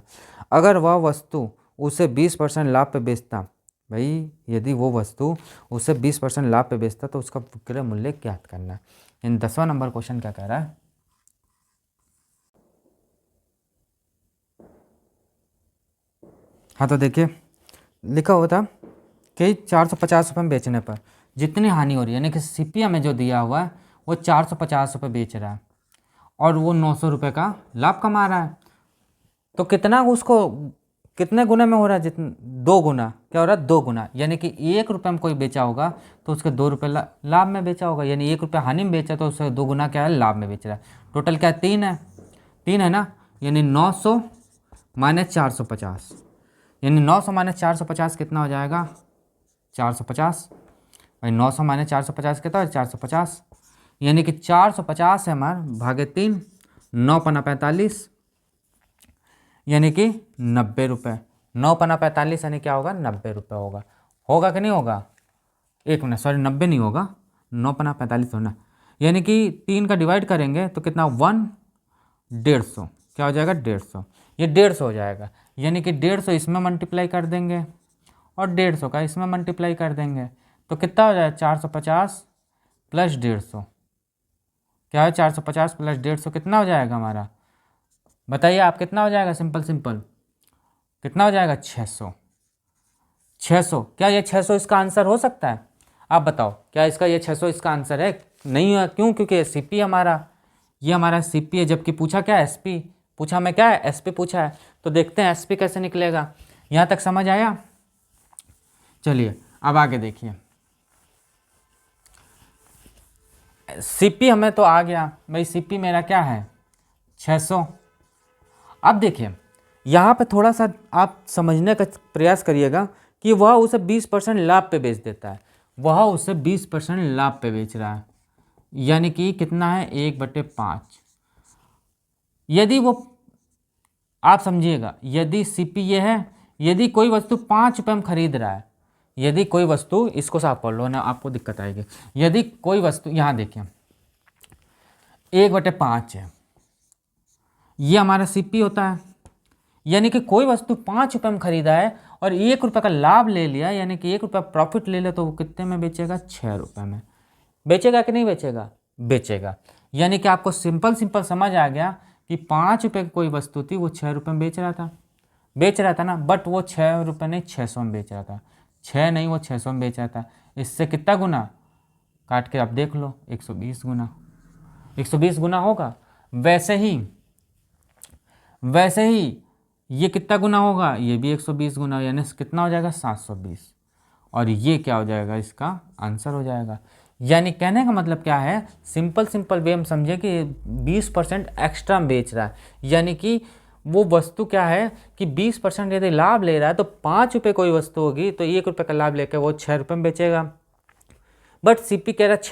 अगर वह वस्तु उसे 20% लाभ पे बेचता, भाई यदि वो वस्तु उसे 20% लाभ पे बेचता तो उसका विक्रय मूल्य ज्ञात करना है। इन 10वां नंबर क्वेश्चन क्या कह रहा है, हाँ तो देखिए लिखा हुआ था कि 450 रुपये में बेचने पर जितनी हानि हो रही है, यानी कि सीपीएम में जो दिया हुआ है वो 450 रुपये बेच रहा है और वो 900 रुपये का लाभ कमा रहा है। तो कितना उसको कितने गुने में हो रहा है, जितने 2 गुना क्या हो रहा है 2 गुना, यानी कि 1 रुपये में कोई बेचा होगा तो उसके 2 रुपये लाभ में बेचा होगा, यानी 1 रुपये हानि में बेचा तो उससे 2 गुना क्या है लाभ में बेच रहा है। टोटल क्या है 3 है ना, यानी 900 माइनस 450, यानी 900 माइनस 450 कितना हो जाएगा 450, भाई 900 माइनस 450 कितना है 450, यानी कि 450 है हमारा भागे 3, 9 पना 45, यानी कि 90 रुपये। 9 पना 45 यानी क्या होगा 90 रुपये होगा कि नहीं होगा, 1 मिनट सॉरी 90 नहीं होगा, 9 पना 45 होना, यानी कि 3 का डिवाइड करेंगे तो कितना 1 150, क्या हो जाएगा 150, ये 150 हो जाएगा। यानी कि 150 इसमें मल्टीप्लाई कर देंगे और 150 का इसमें मल्टीप्लाई कर देंगे तो कितना हो जाएगा 450 प्लस 150, क्या है 450 प्लस 150 कितना हो जाएगा हमारा, बताइए आप कितना हो जाएगा, सिंपल सिंपल कितना हो जाएगा 600। 600, क्या ये 600 इसका आंसर हो सकता है, आप बताओ क्या इसका ये 600 इसका आंसर है, नहीं है, क्यों, क्योंकि ये सीपी हमारा, ये हमारा सीपी है, जबकि पूछा क्या है एसपी, पूछा हमें क्या है एसपी पूछा है, तो देखते हैं एसपी कैसे निकलेगा। यहाँ तक समझ आया, चलिए अब आगे देखिए, सीपी हमें तो आ गया भाई, सीपी मेरा क्या है 600। अब देखिए यहाँ पे थोड़ा सा आप समझने का प्रयास करिएगा कि वह उसे 20% लाभ पे बेच देता है, वह उसे 20% लाभ पे बेच रहा है, यानी कि कितना है 1/5। यदि वो, आप समझिएगा, यदि सीपी ये है, यदि कोई वस्तु 5 रुपये में खरीद रहा है, यदि कोई वस्तु, इसको साफ पढ़ लो ना आपको दिक्कत आएगी, यदि कोई वस्तु, यहाँ देखिए 1/5 है, ये हमारा सीपी होता है, यानी कि कोई वस्तु 5 रुपये में खरीदा है और 1 रुपये का लाभ ले लिया, यानी कि 1 रुपया प्रॉफिट ले लिया, तो वो कितने में बेचेगा 6 रुपये में बेचेगा कि नहीं बेचेगा, बेचेगा। यानी कि आपको सिंपल सिंपल समझ आ गया कि 5 रुपये की कोई वस्तु थी, वो 6 रुपये में बेच रहा था ना, बट वो 6 रुपये नहीं 600 में बेच रहा था, 6 नहीं वो 600 में बेच रहा था। इससे कितना गुना, काट के आप देख लो, 120 गुना, 120 गुना होगा। वैसे ही ये कितना गुना होगा, ये भी 120 गुना, यानी कितना हो जाएगा 720, और ये क्या हो जाएगा, इसका आंसर हो जाएगा। यानी कहने का मतलब क्या है, सिंपल वे हम समझे कि 20% एक्स्ट्रा बेच रहा है, यानी कि वो वस्तु क्या है कि 20% यदि लाभ ले रहा है, तो 5 रुपये कोई वस्तु होगी तो 1 रुपये का लाभ लेकर वो 6 रुपये में बेचेगा, बट सीपी कह रहा है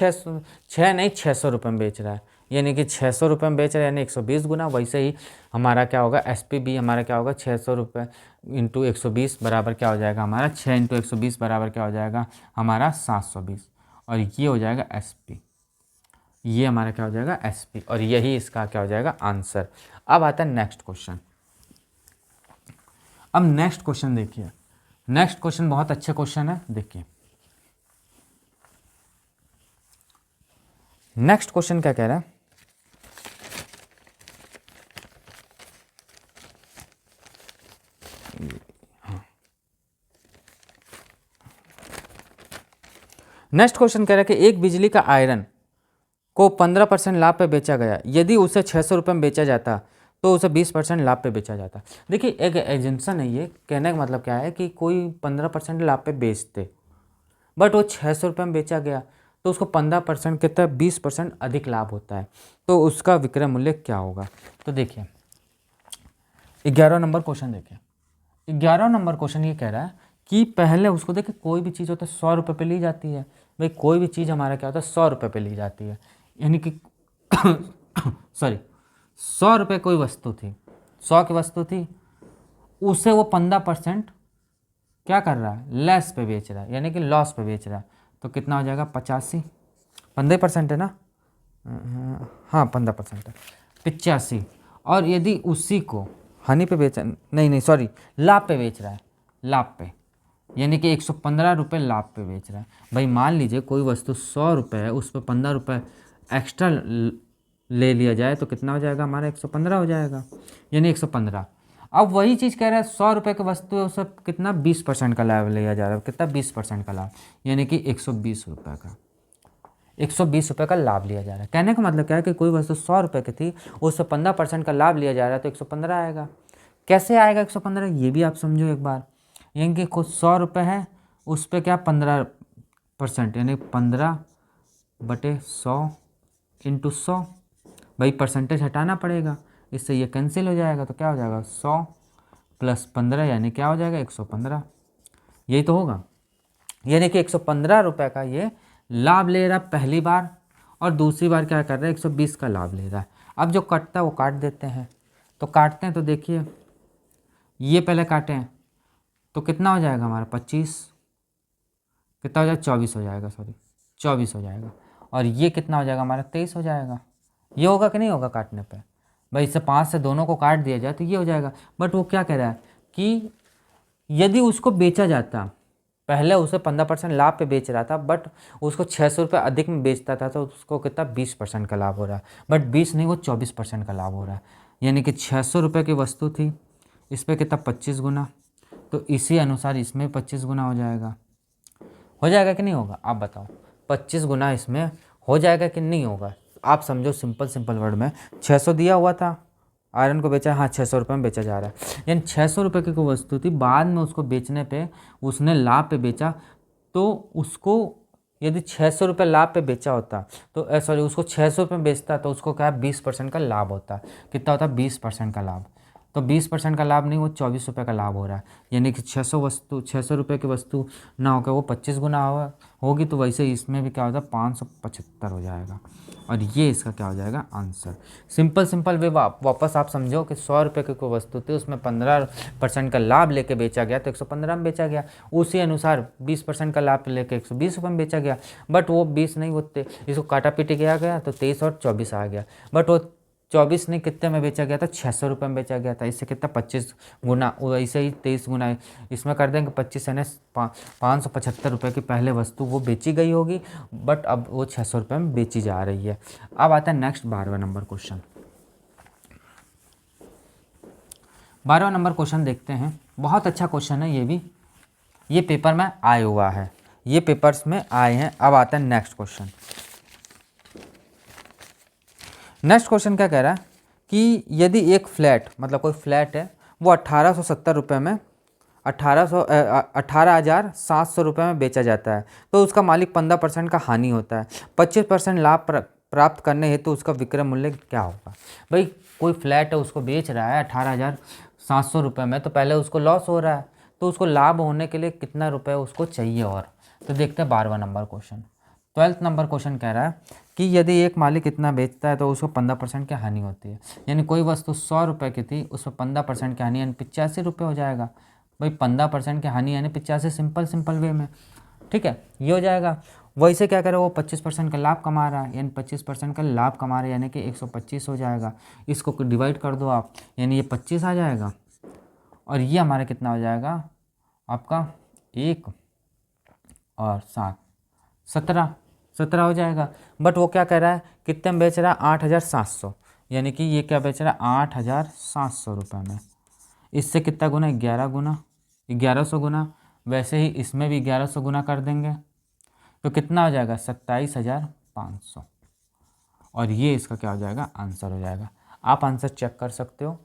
6 नहीं 600 रुपये में बेच रहा है, यानी कि 600 रुपये में बेच रहा है, यानी 120 गुना। वैसे ही हमारा क्या होगा, एसपी भी हमारा क्या होगा 600 रुपये इंटू 120 बराबर क्या हो जाएगा हमारा, 6 इंटू 120 बराबर क्या हो जाएगा हमारा 720, और ये हो जाएगा एसपी, ये हमारा क्या हो जाएगा एसपी, और यही इसका क्या हो जाएगा आंसर। अब आता है नेक्स्ट क्वेश्चन। अब नेक्स्ट क्वेश्चन देखिए, नेक्स्ट क्वेश्चन बहुत अच्छा क्वेश्चन है, देखिए नेक्स्ट क्वेश्चन क्या कह रहा है, नेक्स्ट क्वेश्चन कह रहा है कि एक बिजली का आयरन को 15% लाभ पे बेचा गया, यदि उसे 600 रुपये में बेचा जाता तो उसे 20% लाभ पे बेचा जाता। देखिए एक एजेंसन है, ये कहने का मतलब क्या है कि कोई 15% लाभ पे बेचते, बट वो 600 रुपये में बेचा गया तो उसको 15% कितना 20% अधिक लाभ होता है, तो उसका विक्रय मूल्य क्या होगा। तो देखिए 11 नंबर क्वेश्चन देखिए, 11 नंबर क्वेश्चन ये कह रहा है कि पहले उसको देखिए, कोई भी चीज़ होता है 100 रुपये पे ली जाती है, भाई कोई भी चीज़ हमारा क्या होता है 100 रुपये पे ली जाती है, यानी कि सॉरी 100 रुपये कोई वस्तु थी, 100 की वस्तु थी, उसे वो 15% क्या कर रहा है लेस पे बेच रहा है, यानी कि लॉस पे बेच रहा है, तो कितना हो जाएगा 85, 15% है ना, हाँ 15% है 85, और यदि उसी को हानि पे बेच, नहीं सॉरी लाभ पे बेच रहा है, लाभ पे, यानी कि 115 रुपये लाभ पे बेच रहा है। भाई मान लीजिए कोई वस्तु 100 रुपये है, उस पर 15 रुपये एक्स्ट्रा ले लिया जाए तो कितना हो जाएगा हमारा 115 हो जाएगा, यानी 115। अब वही चीज़ कह रहा है 100 रुपये की वस्तु है, उससे कितना 20% का लाभ लिया जा रहा है, कितना 20% का लाभ, यानी कि 120 रुपये का, 120 रुपये का लाभ लिया जा रहा है। कहने का मतलब क्या है कि कोई वस्तु 100 रुपये की थी, उससे 15% का लाभ लिया जा रहा है, तो 115 आएगा। कैसे आएगा 115, ये भी आप समझो एक बार, यानी कि कुछ 100 रुपये है, उस पर क्या 15%, यानी 15/100 इंटू 100, भाई परसेंटेज हटाना पड़ेगा, इससे ये कैंसिल हो जाएगा, तो क्या हो जाएगा 100 + 15, यानी क्या हो जाएगा 115, यही तो होगा। यानी कि 115 रुपये का ये लाभ ले रहा है पहली बार, और दूसरी बार क्या कर रहा है 120 का लाभ ले रहा है। अब जो कटता है वो काट देते हैं, तो काटते हैं तो देखिए ये पहले काटें तो कितना हो जाएगा हमारा 25, कितना हो जाएगा 24 हो जाएगा, सॉरी 24 हो जाएगा, और ये कितना हो जाएगा हमारा 23 हो जाएगा। ये होगा कि नहीं होगा काटने पे? भाई इससे 5 से दोनों को काट दिया जाए तो ये हो जाएगा। बट वो क्या कह रहा है कि यदि उसको बेचा जाता, पहले उसे 15% लाभ पे बेच रहा था, बट उसको 600 रुपये अधिक में बेचता था तो उसको कितना 20% का लाभ हो रहा है। बट 20 नहीं, वो 24% का लाभ हो रहा है। यानी कि 600 रुपये की वस्तु थी, इस पर कितना 25 गुना, तो इसी अनुसार इसमें 25 गुना हो जाएगा। हो जाएगा कि नहीं होगा? आप बताओ, 25 गुना इसमें हो जाएगा कि नहीं होगा? आप समझो सिंपल वर्ड में, 600 दिया हुआ था, आयरन को बेचा, हाँ 600 रुपये में बेचा जा रहा है। यानी 600 रुपये की कोई वस्तु थी, बाद में उसको बेचने पे उसने लाभ पे बेचा, तो उसको यदि 600 रुपये लाभ पे बेचा होता तो सॉरी उसको 600 रुपये में बेचता तो उसको क्या 20% का लाभ होता। कितना होता? 20% का लाभ। तो 20% का लाभ नहीं, वो 24 रुपये का लाभ हो रहा है। यानी कि 600 रुपये की वस्तु ना होकर वो 25 गुना होगी, तो वैसे इसमें भी क्या होता है 575 हो जाएगा। और ये इसका क्या हो जाएगा आंसर। सिंपल वे वापस आप समझो कि 100 रुपये की कोई वस्तु थी, उसमें 15% का लाभ लेके बेचा गया तो 115 में बेचा गया। उसी अनुसार 20% का लाभ लेके 120 रुपये में बेचा गया। बट वो 20 नहीं, वो इसको काटा पीटी गया तो 23 और 24 आ गया। बट वो 24 नहीं, कितने में बेचा गया था? 600 रुपये में बेचा गया था। इससे कितना 25 गुना, वैसे ही 23 गुना है। इसमें कर देंगे 25 यानी 575 रुपये की पहले वस्तु वो बेची गई होगी, बट अब वो 600 रुपये में बेची जा रही है। अब आता है नेक्स्ट 12वां नंबर क्वेश्चन। 12वां नंबर क्वेश्चन देखते हैं। बहुत अच्छा क्वेश्चन है ये भी, ये पेपर में आया हुआ है, ये पेपर्स में आए हैं। अब आता है नेक्स्ट क्वेश्चन। नेक्स्ट क्वेश्चन क्या कह रहा है कि यदि एक फ्लैट, मतलब कोई फ्लैट है, वो 1870 रुपये में 18,700 रुपये में बेचा जाता है, तो उसका मालिक 15% का हानि होता है। 25% लाभ प्राप्त करने हेतु उसका विक्रय मूल्य क्या होगा? भाई कोई फ्लैट है, उसको बेच रहा है 18,700 रुपये में, तो पहले उसको लॉस हो रहा है, तो उसको लाभ होने के लिए कितना रुपये उसको चाहिए और? तो देखते हैं 12वां number question. 12th number question कह रहा है कि यदि एक मालिक इतना बेचता है तो उसको 15% की हानि होती है। यानी कोई वस्तु 100 रुपये की थी, उसमें 15% की हानि यानी 85 रुपये हो जाएगा। भाई 15% की हानि यानी 85, सिंपल वे में, ठीक है, ये हो जाएगा। वैसे क्या करे, वो 25% का लाभ कमा रहा है, यानी 25% का लाभ कमा रहा है, यानी कि 125 हो जाएगा। इसको डिवाइड कर दो आप, यानी ये 25 आ जाएगा, और ये हमारा कितना हो जाएगा आपका 1 और 7 17 हो जाएगा। बट वो क्या कह रहा है, कितने में बेच रहा है? 8,700, यानी कि ये क्या बेच रहा है 8,700 रुपये में। इससे कितना गुना? 11 गुना, 1100 गुना। वैसे ही इसमें भी 1100 गुना कर देंगे तो कितना हो जाएगा 27,500। और ये इसका क्या हो जाएगा आंसर हो जाएगा। आप आंसर चेक कर सकते हो,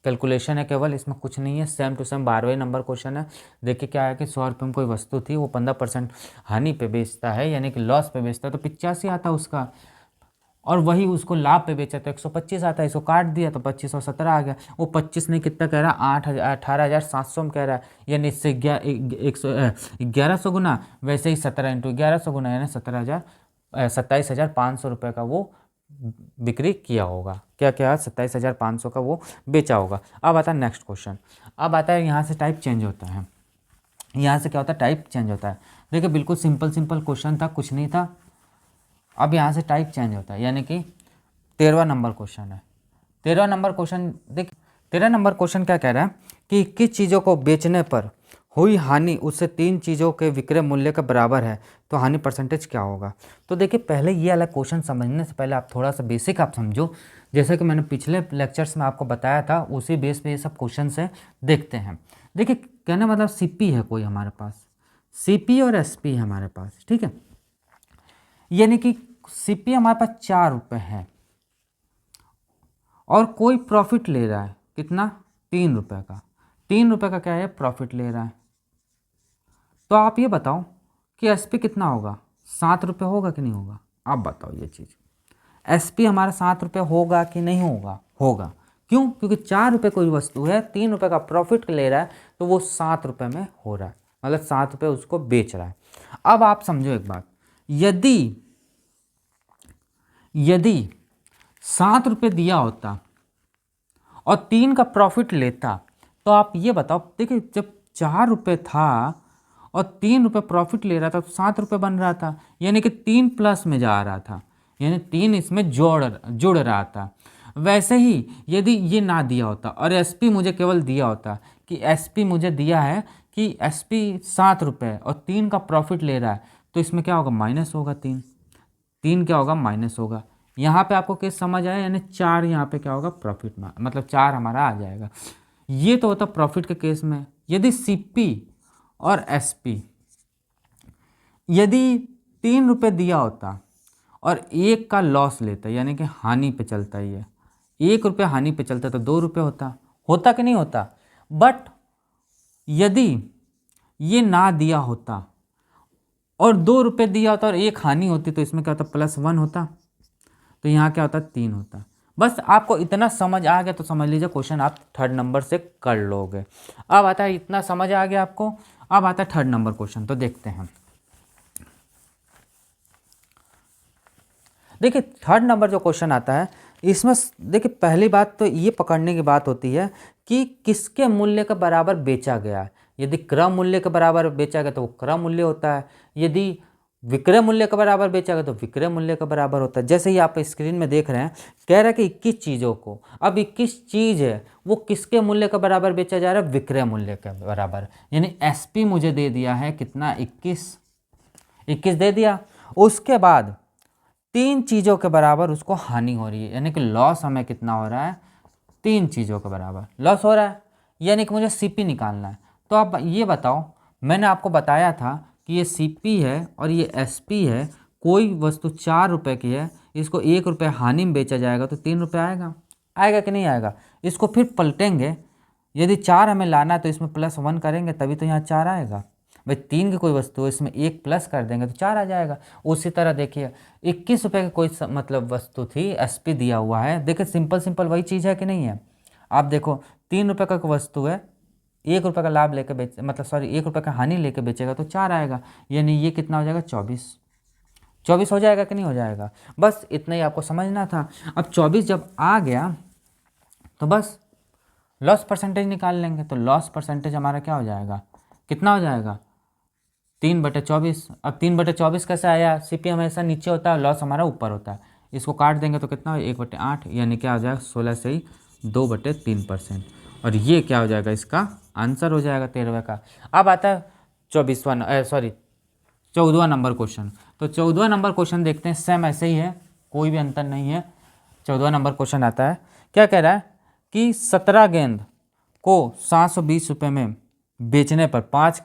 कैलकुलेशन है केवल, इसमें कुछ नहीं है। सेम टू सेम 12वें नंबर क्वेश्चन है। देखिए क्या है कि 100 रुपये में कोई वस्तु थी, वो 15% हानि पे बेचता है, यानी कि लॉस पे बेचता है, तो 85 आता है उसका। और वही उसको लाभ पे बेचा तो 125 आता है। इसको काट दिया तो 25 और 17 आ गया। वो 25 नहीं, कितना कह रहा है 18,700 में कह रहा है, यानी इससे 1100 गुना। वैसे ही 17 इंटू 1100 गुना, यानी 27,500 रुपये का वो बिक्री किया होगा। क्या क्या 27,500 का वो बेचा होगा। अब आता है नेक्स्ट क्वेश्चन। अब आता है यहाँ से टाइप चेंज होता है। यहाँ से क्या होता है, टाइप चेंज होता है। देखिए बिल्कुल सिंपल क्वेश्चन था, कुछ नहीं था। अब यहाँ से टाइप चेंज होता है, यानी कि 13वां नंबर क्वेश्चन है। 13वां नंबर क्वेश्चन देखिए, 13 नंबर क्वेश्चन क्या कह रहा है कि किस चीज़ों को बेचने पर हुई हानि उससे 3 चीज़ों के विक्रय मूल्य का बराबर है, तो हानि परसेंटेज क्या होगा। तो देखिए पहले ये वाला क्वेश्चन समझने से पहले आप थोड़ा सा बेसिक आप समझो। जैसे कि मैंने पिछले लेक्चर्स में आपको बताया था, उसी बेस पे ये सब क्वेश्चन से देखते हैं। देखिए कहने मतलब सीपी है कोई हमारे पास, सीपी और एसपी है हमारे पास, ठीक है। यानी कि सीपी हमारे पास 4 रुपये है और कोई प्रॉफिट ले रहा है, कितना 3 रुपये का। 3 रुपये का क्या है, प्रॉफिट ले रहा है। तो आप ये बताओ कि एसपी कितना होगा, 7 रुपये होगा कि नहीं होगा। आप बताओ ये चीज़, एसपी हमारा 7 रुपये होगा कि नहीं होगा। होगा, क्यों? क्योंकि 4 रुपये कोई वस्तु है, 3 रुपये का प्रॉफिट ले रहा है, तो वो 7 रुपये में हो रहा है, मतलब 7 रुपये उसको बेच रहा है। अब आप समझो एक बात, यदि 7 रुपये दिया होता और 3 का प्रॉफिट लेता, तो आप ये बताओ, देखिए जब 4 रुपये था और 3 रुपये प्रॉफिट ले रहा था तो 7 रुपये बन रहा था, यानी कि 3 प्लस में जा रहा था, यानी 3 इसमें जुड़ रहा था। वैसे ही यदि ये ना दिया होता और एसपी मुझे केवल दिया होता कि एसपी मुझे दिया है कि एसपी 7 रुपये और 3 का प्रॉफिट ले रहा है, तो इसमें क्या होगा, माइनस होगा, 3 क्या होगा, माइनस होगा। यहाँ पे आपको केस समझ आया, यानी 4 यहाँ पे क्या होगा, प्रॉफिट में, मतलब 4 हमारा आ जाएगा। ये तो होता प्रॉफिट के केस में। यदि सीपी और एसपी यदि 3 रुपये दिया होता और 1 का लॉस लेता, यानी कि हानि पे चलता, ये 1 रुपये हानि पे चलता तो 2 रुपये होता कि नहीं होता। बट यदि ये ना दिया होता और 2 रुपये दिया होता और 1 हानि होती, तो इसमें क्या होता, +1 होता, तो यहाँ क्या होता, 3 होता। बस आपको इतना समझ आ गया तो समझ लीजिए क्वेश्चन आप 3rd नंबर से कर लोगे। अब आता है, इतना समझ आ गया आपको, अब आता है 3rd नंबर क्वेश्चन, तो देखते हैं। देखिए 3rd नंबर जो क्वेश्चन आता है, इसमें देखिए पहली बात तो ये पकड़ने की बात होती है कि किसके मूल्य के बराबर बेचा गया है। यदि क्रय मूल्य के बराबर बेचा गया तो वो क्रय मूल्य होता है, यदि विक्रय मूल्य के बराबर बेचा गया तो विक्रय मूल्य के बराबर होता है। जैसे ही आप स्क्रीन में देख रहे हैं, कह रहा है कि 21 चीज़ों को, अब 21 चीज़ है वो किसके मूल्य के बराबर बेचा जा रहा है, विक्रय मूल्य के बराबर। यानी एसपी मुझे दे दिया है कितना, 21 दे दिया। उसके बाद 3 चीज़ों के बराबर उसको हानि हो रही है, यानी कि लॉस हमें कितना हो रहा है, 3 चीज़ों के बराबर लॉस हो रहा है, यानी कि मुझे सीपी निकालना है। तो आप ये बताओ, मैंने आपको बताया था कि ये सीपी है और ये एसपी है, कोई वस्तु 4 रुपये की है, इसको 1 रुपये हानि में बेचा जाएगा तो 3 रुपये आएगा कि नहीं आएगा। इसको फिर पलटेंगे, यदि 4 हमें लाना है तो इसमें +1 करेंगे तभी तो यहाँ 4 आएगा। भाई 3 की कोई वस्तु है, इसमें 1 प्लस कर देंगे तो 4 आ जाएगा। उसी तरह देखिए 21 रुपये की कोई मतलब वस्तु थी, एसपी दिया हुआ है, देखिए सिंपल वही चीज़ है कि नहीं है। आप देखो 3 रुपये का वस्तु है, 1 रुपये का लाभ लेके बेच, मतलब सॉरी 1 रुपये का हानि लेके बेचेगा तो 4 आएगा, यानी ये कितना हो जाएगा, 24 हो जाएगा कि नहीं हो जाएगा। बस इतना ही आपको समझना था। अब 24 जब आ गया तो बस लॉस परसेंटेज निकाल लेंगे, तो लॉस परसेंटेज हमारा क्या हो जाएगा, कितना हो जाएगा, 3/24। अब 3/24 कैसे आया, सीपी हमेशा नीचे होता है, लॉस हमारा ऊपर होता है, इसको काट देंगे तो कितना, 1/8, यानी क्या हो जाएगा, 16 से ही 2/3%। और ये क्या हो जाएगा, इसका आंसर हो जाएगा 13वें का। अब आता है 14वां नंबर क्वेश्चन। तो 14वां नंबर क्वेश्चन देखते हैं, सेम ऐसे ही है, कोई भी अंतर नहीं है। 14वां नंबर क्वेश्चन आता है, क्या कह रहा है कि 17 गेंद को 720 रुपये में बेचने पर 5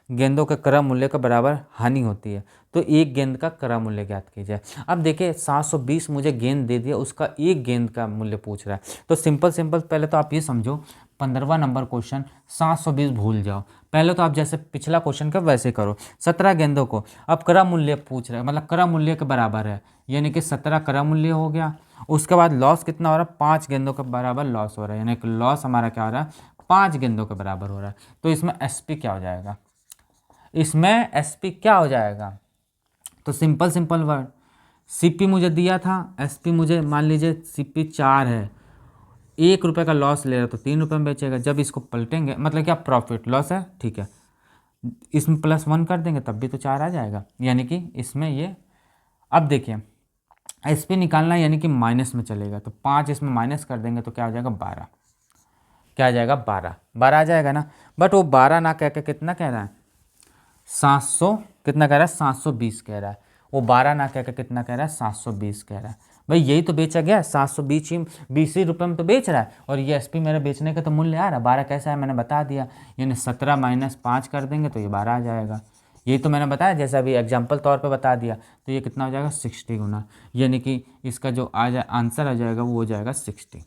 गेंदों के क्रय मूल्य के बराबर हानि होती है, तो 1 गेंद का क्रय मूल्य ज्ञात कीजिए। अब देखिए 720 मुझे गेंद दे दिया, उसका 1 गेंद का मूल्य पूछ रहा है, तो सिंपल पहले तो आप ये समझो, 15वां नंबर क्वेश्चन 720 भूल जाओ, पहले तो आप जैसे पिछला क्वेश्चन का वैसे करो। 17 गेंदों को अब क्रय मूल्य पूछ रहा है, मतलब क्रय मूल्य के बराबर है, यानी कि 17 क्रय मूल्य हो गया। उसके बाद लॉस कितना हो रहा है, 5 गेंदों के बराबर लॉस हो रहा है, यानी कि लॉस हमारा क्या हो रहा है, 5 गेंदों के बराबर हो रहा है। तो इसमें एसपी क्या हो जाएगा, इसमें एसपी क्या हो जाएगा, तो सिंपल वर्ड, सीपी मुझे दिया था, एसपी मुझे मान लीजिए सीपी 4 है, 1 रुपये का लॉस ले रहा तो 3 रुपये में बेचेगा। जब इसको पलटेंगे, मतलब क्या, प्रॉफिट लॉस है, ठीक है, इसमें +1 कर देंगे तब भी तो 4 आ जाएगा, यानी कि इसमें ये। अब देखिए एसपी निकालना है, यानी कि माइनस में चलेगा, तो 5 इसमें माइनस कर देंगे तो क्या हो जाएगा, 12। क्या आ जाएगा, 12 आ जाएगा ना। बट वो 12 ना कह के कितना कह रहा है, 700 कितना कह रहा है, 720 कह रहा है। वो 12 ना कह के कितना कह रहा है, 720 कह रहा है। भाई यही तो बेचा गया, 720 ही रुपये में तो बेच रहा है, और ये एसपी मेरे बेचने का तो मूल्य आ रहा है। 12 कैसा है मैंने बता दिया, यानी 17 - 5 कर देंगे तो ये 12 आ जाएगा। यही तो मैंने बताया, जैसे अभी एग्जाम्पल तौर पे बता दिया, तो ये कितना हो जाएगा, 60 गुना, यानी कि इसका जो आंसर आ जाएगा वो हो जाएगा 60।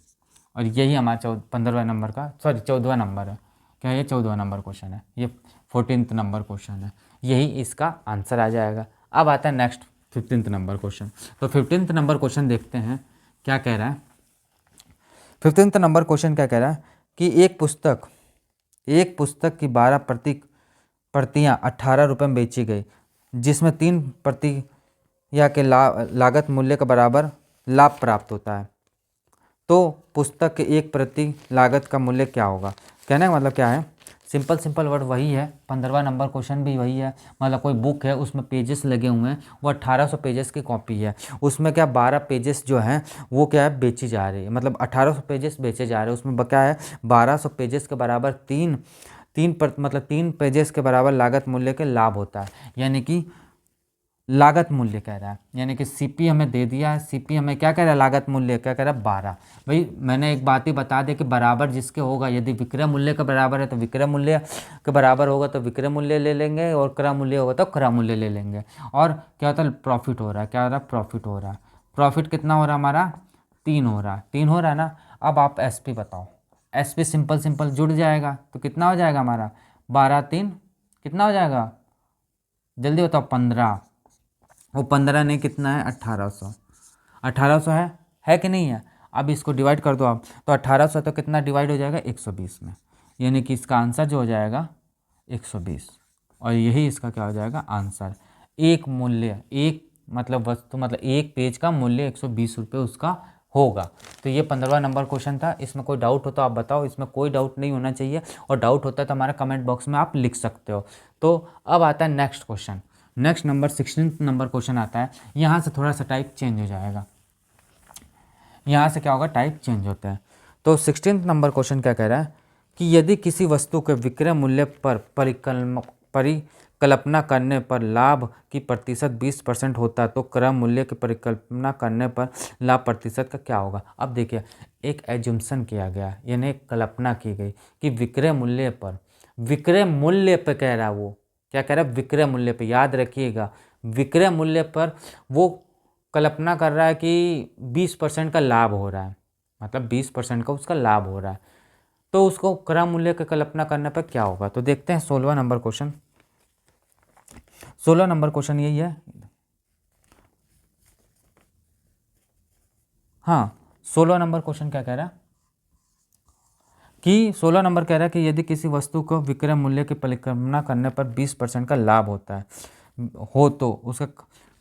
और यही हमारा 15वें नंबर का, सॉरी 14वां नंबर है, क्या ये 14वां नंबर क्वेश्चन है, ये 14th नंबर क्वेश्चन है, यही इसका आंसर आ जाएगा। अब आता है नेक्स्ट 15th नंबर क्वेश्चन। तो 15th नंबर क्वेश्चन देखते हैं क्या कह रहा है। 15th नंबर क्वेश्चन क्या कह रहा है कि एक पुस्तक की 12 प्रतियां 18 रुपये में बेची गई, जिसमें 3 प्रतियां के लागत मूल्य के बराबर लाभ प्राप्त होता है, तो पुस्तक के 1 प्रति लागत का मूल्य क्या होगा। कहने का मतलब क्या है, सिंपल सिंपल वर्ड वही है। 15वां नंबर क्वेश्चन भी वही है, मतलब कोई बुक है उसमें पेजेस लगे हुए हैं, वो 1800 पेजेस की कॉपी है, उसमें क्या 12 पेजेस जो हैं वो क्या है बेची जा रही है, मतलब 1800 पेजेस बेचे जा रहे हैं, उसमें क्या है 1200 पेजेस के बराबर मतलब 3 पेजेस के बराबर लागत मूल्य के लाभ होता है, यानी कि लागत मूल्य कह रहा है, यानी कि सीपी हमें दे दिया है, सीपी हमें क्या कह रहा है, लागत मूल्य क्या कह रहा है 12। भाई मैंने एक बात ही बता दी कि बराबर जिसके होगा, यदि विक्रय मूल्य के बराबर है तो विक्रय मूल्य के बराबर होगा तो विक्रय मूल्य ले लेंगे, और क्रय मूल्य होगा तो क्रय मूल्य ले लेंगे। और क्या होता है, प्रॉफिट हो रहा है, क्या हो रहा है, प्रॉफिट हो रहा है। प्रॉफिट कितना हो रहा है हमारा, 3 हो रहा है, 3 हो रहा है ना। अब आप एसपी बताओ, एसपी सिंपल सिंपल जुड़ जाएगा तो कितना हो जाएगा हमारा, 12 3 कितना हो जाएगा, जल्दी बताओ, 15। वो 15 नहीं, कितना है, 1800। 1800 है कि नहीं है। अब इसको डिवाइड कर दो आप, तो 1800 तो कितना डिवाइड हो जाएगा 120 में, यानी कि इसका आंसर जो हो जाएगा 120, और यही इसका क्या हो जाएगा आंसर। एक मूल्य, एक मतलब वस्तु, मतलब एक पेज का मूल्य 120 रुपये उसका होगा। तो ये 15वां नंबर क्वेश्चन था। इसमें कोई डाउट हो तो आप बताओ, इसमें कोई डाउट नहीं होना चाहिए, और डाउट होता है तो हमारा कमेंट बॉक्स में आप लिख सकते हो। तो अब आता है next question. Next number 16 number question आता है। यहाँ से थोड़ा सा टाइप चेंज हो जाएगा, यहाँ से क्या होगा, टाइप चेंज होता है। तो 16 नंबर क्वेश्चन क्या कह रहा है कि यदि किसी वस्तु के विक्रय मूल्य पर परिकल्पना करने पर लाभ की प्रतिशत 20% होता है तो क्रय मूल्य की परिकल्पना करने पर लाभ प्रतिशत का क्या होगा। अब देखिए, एक एज्यूम्सन किया गया, यानी एक कल्पना की गई कि विक्रय मूल्य पर कह रहा है, वो क्या कह रहा है, विक्रय मूल्य पे, याद रखिएगा विक्रय मूल्य पर वो कल्पना कर रहा है कि 20% का लाभ हो रहा है, मतलब 20% का उसका लाभ हो रहा है, तो उसको क्रय मूल्य की कल्पना करने पर क्या होगा। तो देखते हैं 16वां नंबर क्वेश्चन। 16 नंबर क्वेश्चन यही है, हाँ 16 नंबर क्वेश्चन क्या कह रहा है कि 16 नंबर कह रहा है कि यदि किसी वस्तु को विक्रय मूल्य की परिकल्पना करने पर 20% का लाभ होता है हो तो उसका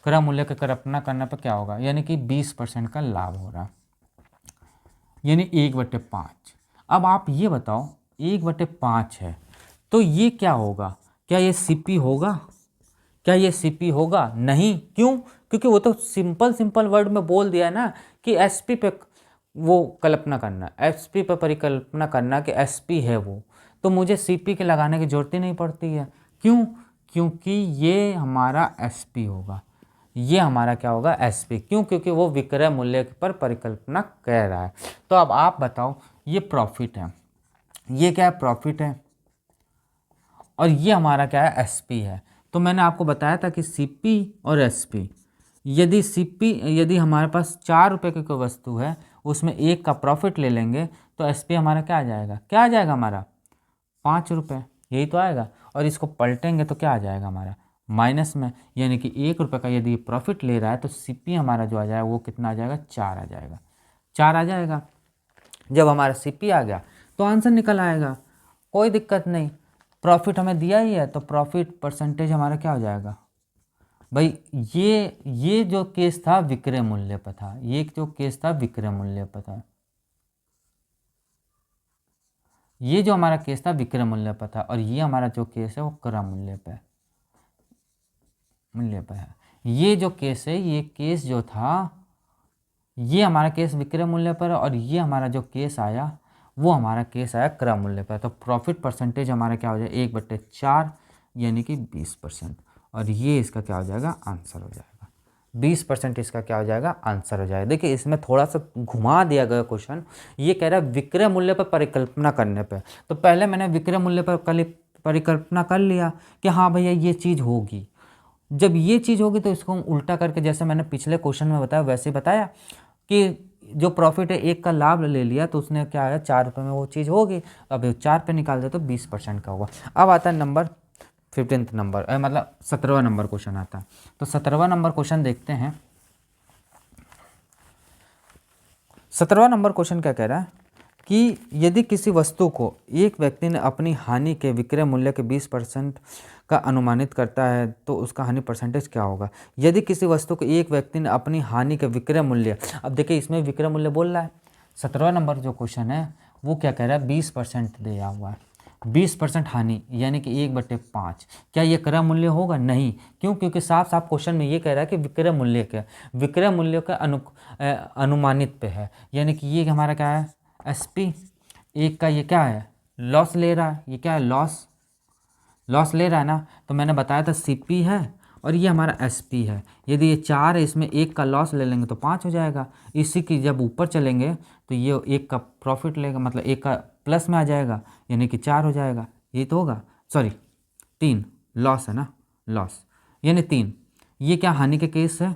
क्रय मूल्य की कल्पना करने पर क्या होगा, यानी कि 20% का लाभ हो रहा है, यानी 1/5। अब आप ये बताओ, 1/5 है तो ये क्या होगा, क्या ये सीपी होगा, क्या ये सीपी होगा, नहीं, क्यों, क्योंकि वो तो सिंपल सिंपल वर्ड में बोल दिया है ना कि एसपी पे वो कल्पना करना, एसपी पे परिकल्पना करना कि एसपी है वो, तो मुझे सीपी के लगाने की जरूरत ही नहीं पड़ती है। क्यों, क्योंकि ये हमारा एसपी होगा, ये हमारा क्या होगा एसपी, क्यों, क्योंकि वो विक्रय मूल्य पर परिकल्पना कह रहा है। तो अब आप बताओ, ये प्रॉफिट है, ये क्या है, प्रॉफिट है, और ये हमारा क्या है एसपी है। तो मैंने आपको बताया था कि सीपी और एसपी, यदि हमारे पास 4 रुपये की कोई वस्तु है, उसमें एक का प्रॉफिट ले लेंगे तो एसपी हमारा क्या आ जाएगा, क्या आ जाएगा हमारा 5 रुपये, यही तो आएगा। और इसको पलटेंगे तो क्या आ जाएगा हमारा माइनस में, यानी कि 1 रुपये का यदि प्रॉफिट ले रहा है तो सीपी हमारा जो आ जाएगा वो कितना आ जाएगा, 4 आ जाएगा, 4 आ जाएगा। जब हमारा सीपी आ गया तो आंसर निकल आएगा, कोई दिक्कत नहीं। प्रॉफिट हमें दिया ही है तो प्रॉफिट परसेंटेज हमारा क्या हो जाएगा भाई, ये जो केस था विक्रय मूल्य पर था, ये जो केस था विक्रय मूल्य पर था, ये जो हमारा केस था विक्रय मूल्य पर था, और ये हमारा जो केस है वो क्रय मूल्य पर है। ये जो केस है, ये केस जो था, ये हमारा केस विक्रय मूल्य पर है, और ये हमारा जो केस आया वो हमारा केस आया क्रय मूल्य पर। तो प्रॉफिट परसेंटेज हमारा क्या हो जाएगा 1/4, यानी कि 20%, और ये इसका क्या हो जाएगा आंसर हो जाएगा, 20% इसका क्या हो जाएगा आंसर हो जाएगा। देखिए इसमें थोड़ा सा घुमा दिया गया क्वेश्चन, ये कह रहा है विक्रय मूल्य पर परिकल्पना करने पे, तो पहले मैंने विक्रय मूल्य पर परिकल्पना कर लिया कि हाँ भैया ये चीज़ होगी, जब ये चीज़ होगी तो इसको हम उल्टा करके, जैसे मैंने पिछले क्वेश्चन में बताया वैसे बताया कि जो प्रॉफिट है 1 का लाभ ले लिया तो उसने क्या आया 4 रुपये में वो चीज़ होगी, अब 4 पे निकाल दे तो 20% का होगा। अब आता है नंबर 15 नंबर, मतलब 17वां नंबर क्वेश्चन आता है। तो 17वां नंबर क्वेश्चन देखते हैं। 17वां नंबर क्वेश्चन क्या कह रहा है कि यदि किसी वस्तु को एक व्यक्ति ने अपनी हानि के विक्रय मूल्य के 20% का अनुमानित करता है तो उसका हानि परसेंटेज क्या होगा। यदि किसी वस्तु को एक व्यक्ति ने अपनी हानि के विक्रय मूल्य, अब देखिए इसमें विक्रय मूल्य बोल रहा है, 17वां नंबर जो क्वेश्चन है वो क्या कह रहा है 20% दिया हुआ है, 20% हानि यानी कि 1/5। क्या ये क्रय मूल्य होगा? नहीं। क्यों? क्योंकि साफ साफ क्वेश्चन में ये कह रहा है कि विक्रय मूल्य क्या, विक्रय मूल्य का अनुमानित पे है, यानी कि ये हमारा क्या है? SP। एक का ये क्या है? लॉस ले रहा है। ये क्या है? लॉस ले रहा है ना। तो मैंने बताया था CP है और ये हमारा SP है। यदि ये 4 है, इसमें एक का लॉस ले लेंगे तो 5 हो जाएगा। इसी की जब ऊपर चलेंगे तो ये एक का प्रॉफिट लेगा, मतलब एक का प्लस में आ जाएगा, यानी कि 4 हो जाएगा। ये तो होगा, सॉरी 3, लॉस है ना, लॉस यानी 3। ये क्या हानि के केस है?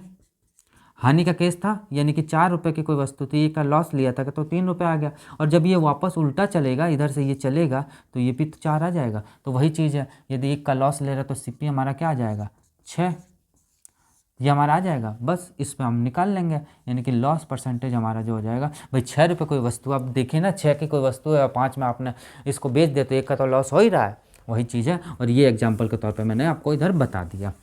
हानि का केस था, यानी कि 4 रुपये की कोई वस्तु थी, एक का लॉस लिया था तो 3 रुपये आ गया। और जब ये वापस उल्टा चलेगा, इधर से ये चलेगा तो ये भी तो 4 आ जाएगा। तो वही चीज़ है, यदि एक का लॉस ले रहा तो CP हमारा क्या आ जाएगा? 6। ये हमारा आ जाएगा। बस इस पर हम निकाल लेंगे, यानी कि लॉस परसेंटेज हमारा जो हो जाएगा भाई 6 रुपये कोई वस्तु, आप देखिए ना 6 की कोई वस्तु है और 5 में आपने इसको बेच दिया तो एक का तो लॉस हो ही रहा है। वही चीज़ है, और ये एग्जाम्पल के तौर पर मैंने आपको इधर बता दिया।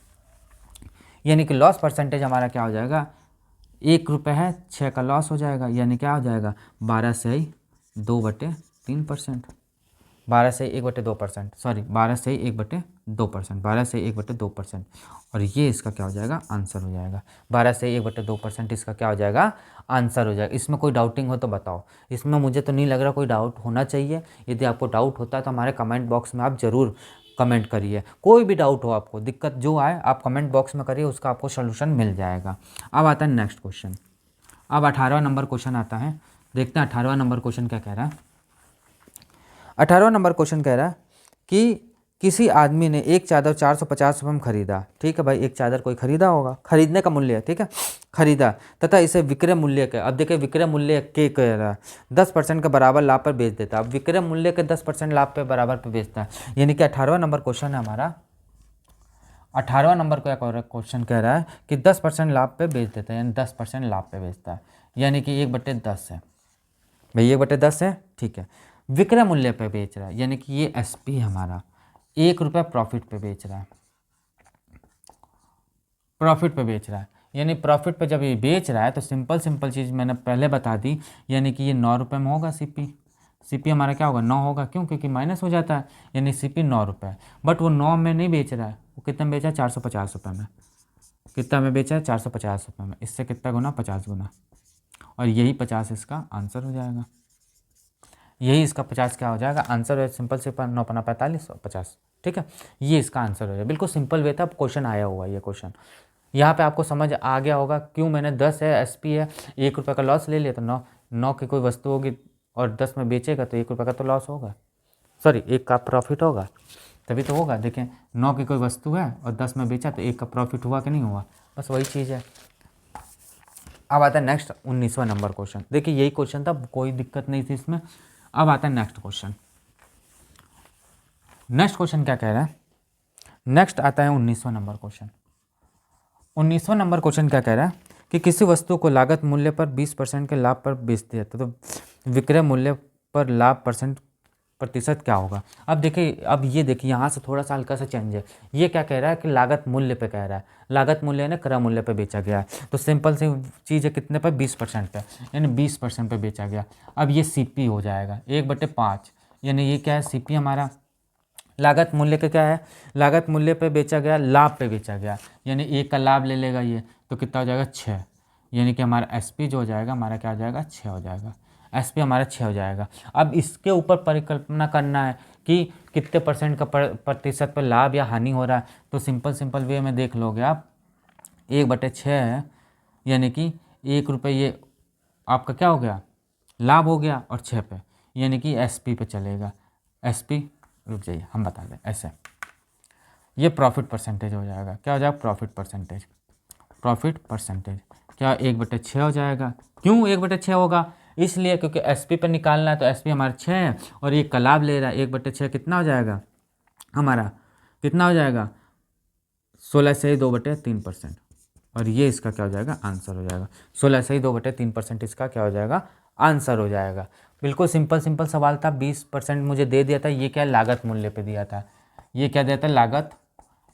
यानी कि लॉस परसेंटेज हमारा क्या हो जाएगा? 1 रुपये है, 6 का लॉस हो जाएगा, यानी क्या हो जाएगा? 12/2/3%। 12/1/2%, सॉरी 12/1/2%, 12/1/2%। और ये इसका क्या हो जाएगा? आंसर हो जाएगा। 12/1/2% इसका क्या हो जाएगा? आंसर हो जाएगा। इसमें कोई डाउटिंग हो तो बताओ। इसमें मुझे तो नहीं लग रहा कोई डाउट होना चाहिए। यदि आपको डाउट होता है तो हमारे कमेंट बॉक्स में आप ज़रूर कमेंट करिए। कोई भी डाउट हो, आपको दिक्कत जो आए आप कमेंट बॉक्स में करिए, उसका आपको सोल्यूशन मिल जाएगा। अब आता है नेक्स्ट क्वेश्चन। अब 18वां नंबर क्वेश्चन आता है। देखते हैं 18वां नंबर क्वेश्चन क्या कह रहा है। 18वां नंबर क्वेश्चन कह रहा है कि किसी आदमी ने एक चादर 450 रुपये में खरीदा। ठीक है भाई, एक चादर कोई खरीदा होगा, खरीदने का मूल्य है, ठीक है, खरीदा, तथा इसे विक्रय मूल्य के, अब देखिए विक्रय मूल्य के कह रहा है 10% के बराबर लाभ पर बेच देता है। अब विक्रय मूल्य के 10% लाभ पे बराबर पे बेचता है, यानी कि 18वां नंबर क्वेश्चन है हमारा। 18वां नंबर का क्वेश्चन कह रहा है कि 10% लाभ पे बेच देता है, यानी 10% लाभ पे बेचता है, यानी कि 1/10 है भाई, 1/10 है, ठीक है। विक्रय मूल्य पे बेच रहा है, यानी कि ये SP हमारा 1 रुपये प्रॉफिट पे बेच रहा है, प्रॉफिट पे बेच रहा है। यानी प्रॉफिट पे जब ये बेच रहा है तो सिंपल चीज़ मैंने पहले बता दी, यानी कि ये 9 रुपये में होगा। CP हमारा क्या होगा? 9 होगा। क्यों? क्योंकि माइनस हो जाता है, यानी CP 9 रुपये। बट वो 9 में नहीं बेच रहा है, वो कितने में बेचा है? 450 रुपये में। कितना में बेचा है? 450 रुपये में। इससे कितना गुना? 50 गुना। और यही 50 इसका आंसर हो जाएगा। यही इसका 50 क्या हो जाएगा? आंसर है। सिंपल 9×45 और 50, ठीक है, ये इसका आंसर हो जाएगा। बिल्कुल सिंपल वे था, क्वेश्चन आया हुआ है ये क्वेश्चन। यहाँ पे आपको समझ आ गया होगा क्यों मैंने 10 है, SP है, 1 रुपये का लॉस ले लिया तो 9 की कोई वस्तु होगी और 10 में बेचेगा तो 1 रुपये का तो लॉस होगा, सॉरी 1 का प्रॉफिट होगा, तभी तो होगा। देखें 9 की कोई वस्तु है और 10 में बेचा तो 1 का प्रॉफिट हुआ कि नहीं हुआ? बस वही चीज़ है। अब आता है नेक्स्ट 19वां नंबर क्वेश्चन। देखिए यही क्वेश्चन था, कोई दिक्कत नहीं थी इसमें। अब आता है नेक्स्ट क्वेश्चन। नेक्स्ट क्वेश्चन क्या कह रहा है? नेक्स्ट आता है 19वां नंबर क्वेश्चन। 19वां नंबर क्वेश्चन क्या कह रहा है कि किसी वस्तु को लागत मूल्य पर 20% के लाभ पर बेच दिया तो विक्रय मूल्य पर लाभ प्रतिशत क्या होगा? अब देखिए, अब ये देखिए यहाँ से थोड़ा सा हल्का सा चेंज है। ये क्या कह रहा है कि लागत मूल्य पे कह रहा है, लागत मूल्य ने क्रय मूल्य पे बेचा गया है, तो सिंपल सी चीज़ है, कितने पर? 20% पे, यानी 20% पे बेचा गया। अब ये CP हो जाएगा 1/5, यानी ये क्या है? CP हमारा लागत मूल्य का क्या है? लागत मूल्य पे बेचा गया, लाभ पे बेचा गया, यानी 1 का लाभ ले लेगा ये तो कितना हो जाएगा? 6, यानी कि हमारा SP जो हो जाएगा हमारा क्या हो जाएगा? 6 हो जाएगा। SP हमारा 6 हो जाएगा। अब इसके ऊपर परिकल्पना करना है कि कितने % का प्रतिशत पर लाभ या हानि हो रहा है, तो सिंपल वे में देख लोगे आप, 1/6 है, यानी कि 1 रुपये ये आपका क्या हो गया? लाभ हो गया, और 6 पे, यानी कि SP पे चलेगा। SP, रुक जाइए हम बता दें, ऐसे ये प्रॉफिट परसेंटेज हो जाएगा। क्या हो जाएगा? Profit percentage. प्रॉफिट परसेंटेज क्या 1/6 हो जाएगा? क्यों 1/6 होगा? इसलिए क्योंकि SP पे निकालना है, तो SP हमारा 6 है और ये का लाभ ले रहा है। 1/6 कितना हो जाएगा हमारा? कितना हो जाएगा? 16 से 2/3%। और ये इसका क्या हो जाएगा? आंसर हो जाएगा। 16 से 2/3% इसका क्या हो जाएगा? आंसर हो जाएगा। बिल्कुल सिंपल सवाल था। 20% मुझे दे दिया था। ये क्या? लागत मूल्य पे दिया था। ये क्या दिया था? लागत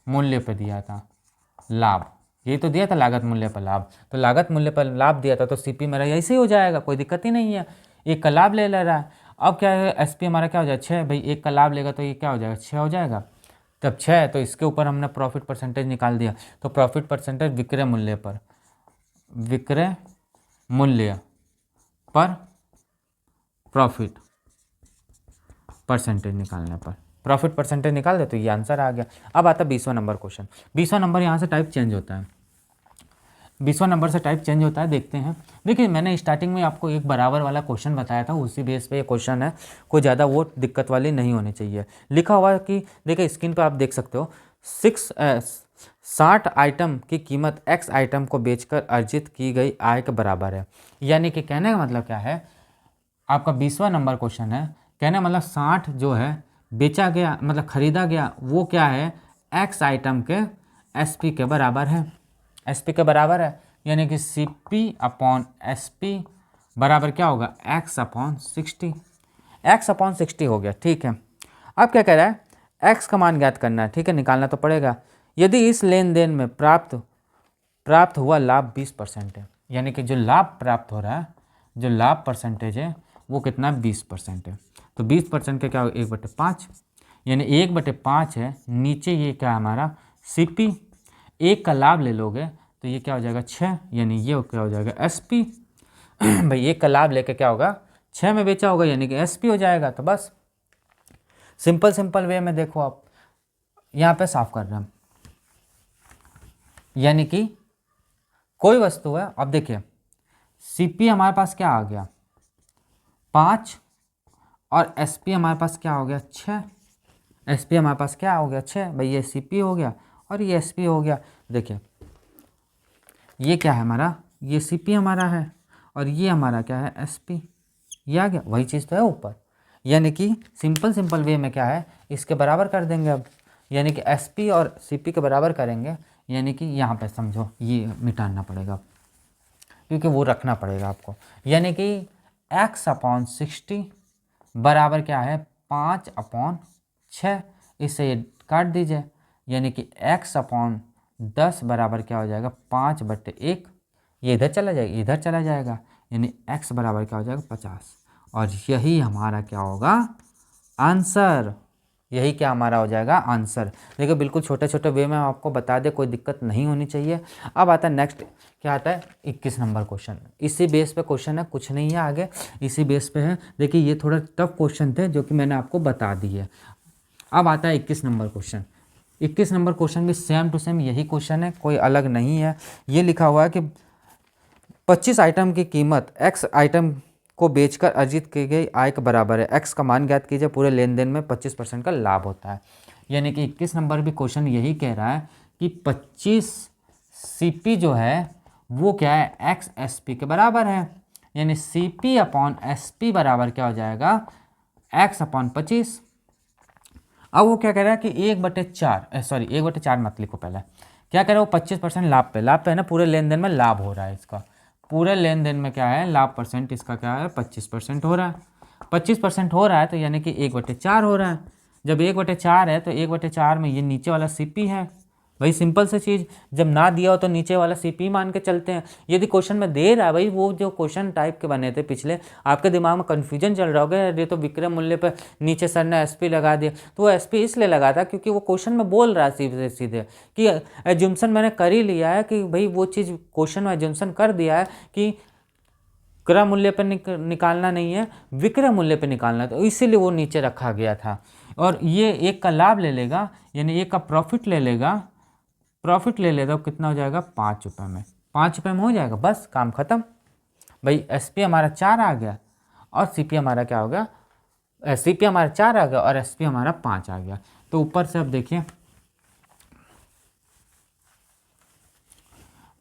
मूल्य पे दिया था, लाभ, ये तो दिया था लागत मूल्य पर लाभ। तो लागत मूल्य पर लाभ दिया था तो CP मेरा ऐसे ही हो जाएगा, कोई दिक्कत ही नहीं है, 1 का लाभ ले रहा है। अब क्या है, एस पी हमारा क्या हो जाएगा 6, भाई एक का लाभ लेगा तो ये क्या हो जाएगा 6 हो जाएगा। तब 6 तो इसके ऊपर हमने प्रॉफिट परसेंटेज निकाल दिया, तो प्रॉफिट परसेंटेज विक्रय मूल्य पर, विक्रय मूल्य पर प्रॉफिट परसेंटेज निकालने पर प्रॉफिट परसेंटेज निकाल दे तो ये आंसर आ गया। अब आता है 20वां नंबर क्वेश्चन। 20वां नंबर यहाँ से टाइप चेंज होता है, 20वां नंबर से टाइप चेंज होता है। देखते हैं। देखिए मैंने स्टार्टिंग में आपको एक बराबर वाला क्वेश्चन बताया था, उसी बेस पे ये क्वेश्चन है, कोई ज़्यादा वो दिक्कत वाली नहीं होनी चाहिए। लिखा हुआ है कि देखिए स्क्रीन पर आप देख सकते हो 60 आइटम की कीमत x आइटम को बेचकर अर्जित की गई आय के बराबर है। यानी कि कहने का मतलब क्या है, आपका 20वां नंबर क्वेश्चन है, कहने मतलब 60 जो है बेचा गया मतलब खरीदा गया वो क्या है x आइटम के SP के बराबर है, SP के बराबर है। यानी कि CP अपॉन SP बराबर क्या होगा x अपॉन 60, x अपॉन 60 हो गया। ठीक है, अब क्या कह रहा है, x का मान ज्ञात करना है। ठीक है, निकालना तो पड़ेगा। यदि इस लेन देन में प्राप्त हुआ लाभ 20% है, यानी कि जो लाभ प्राप्त हो रहा है, जो लाभ परसेंटेज है वो कितना 20% है। तो 20% का क्या होगा 1/5, यानी 1/5 है। नीचे ये क्या हमारा CP, एक का लाभ ले लोगे तो ये क्या हो जाएगा 6, यानी ये क्या हो जाएगा SP। भाई एक का लाभ लेके क्या होगा 6 में बेचा होगा, यानी कि SP हो जाएगा। तो बस सिंपल वे में देखो आप यहाँ पे साफ कर रहे हैं, यानी कि कोई वस्तु है। अब देखिए CP हमारे पास क्या आ गया 5 और SP हमारे पास क्या हो गया 6, SP हमारे पास क्या हो गया 6, भाई ये CP हो गया और ये SP हो गया। देखिए ये क्या है हमारा, ये CP हमारा है और ये हमारा क्या है SP, ये आ गया, वही चीज़ तो है ऊपर। यानी कि सिंपल वे में क्या है इसके बराबर कर देंगे अब, यानी कि SP और CP के बराबर करेंगे। यानी कि यहाँ पे समझो ये मिटाना पड़ेगा क्योंकि वो रखना पड़ेगा आपको। यानी कि x अपॉन 60 बराबर क्या है 5/6, इससे ये काट दीजिए। यानी कि x अपॉन 10 बराबर क्या हो जाएगा 5/1, ये इधर चला जाएगा, इधर चला जाएगा, यानी x बराबर क्या हो जाएगा 50। और यही हमारा क्या होगा आंसर, यही क्या हमारा हो जाएगा आंसर। देखिए बिल्कुल छोटे छोटे वे में आपको बता दे, कोई दिक्कत नहीं होनी चाहिए। अब आता है नेक्स्ट, क्या आता है 21 नंबर क्वेश्चन। इसी बेस पे क्वेश्चन है, कुछ नहीं है आगे, इसी बेस पे है। देखिए ये थोड़ा टफ क्वेश्चन थे जो कि मैंने आपको बता दिए। अब आता है 21 नंबर क्वेश्चन। 21 नंबर क्वेश्चन भी सेम टू सेम यही क्वेश्चन है, कोई अलग नहीं है। ये लिखा हुआ है कि 25 आइटम की कीमत x आइटम को बेचकर अर्जित की गई आय के बराबर है। x का मान ज्ञात कीजिए, पूरे लेन देन में 25% का लाभ होता है। यानी कि 21 नंबर भी क्वेश्चन यही कह रहा है कि 25 CP जो है वो क्या है x SP के बराबर है। यानी CP अपॉन SP बराबर क्या हो जाएगा x अपॉन 25। अब वो क्या कह रहा है कि 1/4 मत लिखो, पहले क्या कह रहा है वो 25% लाभ पे है ना, पूरे लेन देन में लाभ हो रहा है इसका, पूरे लेन देन में क्या है लाभ परसेंट इसका क्या है 25% हो रहा है। 25% हो रहा है तो यानी कि 1/4 हो रहा है। जब 1/4 है तो 1/4 में ये नीचे वाला CP है। भाई सिंपल सी चीज़, जब ना दिया हो तो नीचे वाला CP मान के चलते हैं। यदि क्वेश्चन में दे रहा है, भाई वो जो क्वेश्चन टाइप के बने थे पिछले, आपके दिमाग में कन्फ्यूजन चल रहा होगा, ये तो विक्रय मूल्य पर नीचे सर ने SP लगा दिया। तो वो SP इसलिए लगा था क्योंकि वो क्वेश्चन में बोल रहा है सीधे सीधे कि एज्यूम्सन मैंने कर ही लिया है कि भाई वो चीज़ क्वेश्चन में एज्यूम्सन कर दिया है कि क्रय मूल्य पर निकालना नहीं है, विक्रय मूल्य पर निकालना है, तो इसीलिए वो नीचे रखा गया था। और ये एक का लाभ ले लेगा, यानी एक का प्रॉफिट ले लेगा, तो कितना हो जाएगा 5 रुपये में, 5 रुपये में हो जाएगा, बस काम खत्म। भाई SP हमारा 4 आ गया और CP हमारा क्या हो गया, CP हमारा 4 आ गया और SP हमारा 5 आ गया। तो ऊपर से अब देखिए,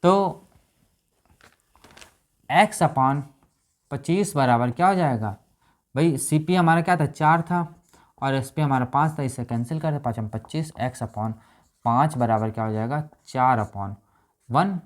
तो x अपॉन 25 बराबर क्या हो जाएगा, भाई CP हमारा क्या था 4 था और SP हमारा 5 था, इससे कैंसिल कर दे, 5×25 x अपॉन 5 बराबर क्या हो जाएगा 4/1।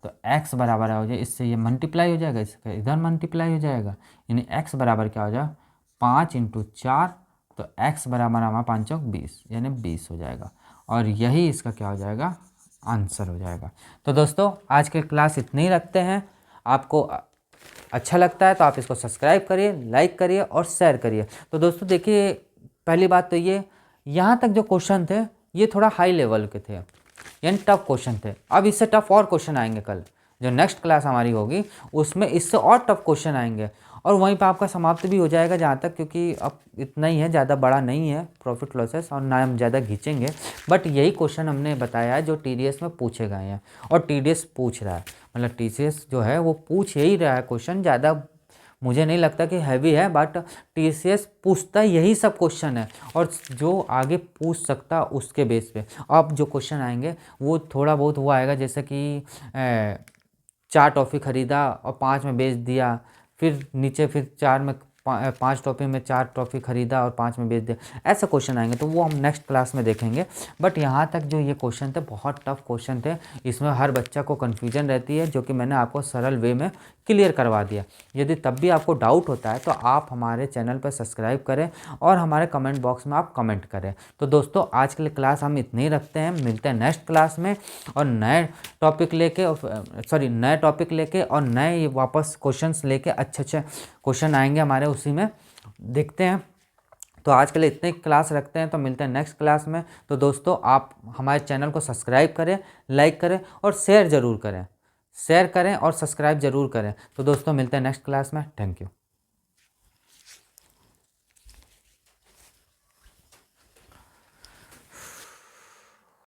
तो x बराबर हो जाए, इससे ये मल्टीप्लाई हो जाएगा, इसका इधर मल्टीप्लाई हो जाएगा, यानी x बराबर क्या हो जाएगा 5×4, तो x बराबर हमारा 5×20 यानी 20 हो जाएगा। और यही इसका क्या हो जाएगा आंसर हो जाएगा। तो दोस्तों आज के क्लास इतने ही रखते हैं। आपको अच्छा लगता है तो आप इसको सब्सक्राइब करिए, लाइक करिए और शेयर करिए। तो दोस्तों देखिए, पहली बात तो ये, यहाँ तक जो क्वेश्चन थे ये थोड़ा हाई लेवल के थे, यानी टफ क्वेश्चन थे। अब इससे टफ और क्वेश्चन आएंगे कल, जो नेक्स्ट क्लास हमारी होगी उसमें इससे और टफ क्वेश्चन आएंगे, और वहीं पर आपका समाप्त भी हो जाएगा जहाँ तक, क्योंकि अब इतना ही है, ज़्यादा बड़ा नहीं है प्रॉफिट लॉसेस, और ना हम ज़्यादा खींचेंगे। बट यही क्वेश्चन हमने बताया है जो TDS में पूछे गए हैं, और TDS पूछ रहा है, मतलब TCS जो है वो पूछ यही रहा है क्वेश्चन। ज़्यादा मुझे नहीं लगता कि हैवी है, बट TCS पूछता यही सब क्वेश्चन है, और जो आगे पूछ सकता उसके बेस पे अब जो क्वेश्चन आएंगे वो थोड़ा बहुत वो आएगा, जैसे कि 4 टॉफ़ी खरीदा और 5 में बेच दिया, फिर नीचे फिर 5 टॉफ़ी में 4 टॉफ़ी खरीदा और 5 में बेच दिया, ऐसा क्वेश्चन आएंगे, तो वो हम नेक्स्ट क्लास में देखेंगे। बट यहाँ तक जो ये क्वेश्चन थे बहुत टफ क्वेश्चन थे, इसमें हर बच्चा को कन्फ्यूजन रहती है, जो कि मैंने आपको सरल वे में क्लियर करवा दिया। यदि तब भी आपको डाउट होता है तो आप हमारे चैनल पर सब्सक्राइब करें और हमारे कमेंट बॉक्स में आप कमेंट करें। तो दोस्तों आज के लिए क्लास हम इतने ही रखते हैं, मिलते हैं नेक्स्ट क्लास में और नए टॉपिक लेके और नए वापस क्वेश्चंस लेके अच्छे क्वेश्चन आएंगे हमारे, उसी में देखते हैं। तो आज के लिए इतने क्लास रखते हैं, तो मिलते हैं नेक्स्ट क्लास में। तो दोस्तों आप हमारे चैनल को सब्सक्राइब करें, लाइक करें और शेयर ज़रूर करें, और सब्सक्राइब ज़रूर करें। तो दोस्तों मिलते हैं नेक्स्ट क्लास में। Thank you.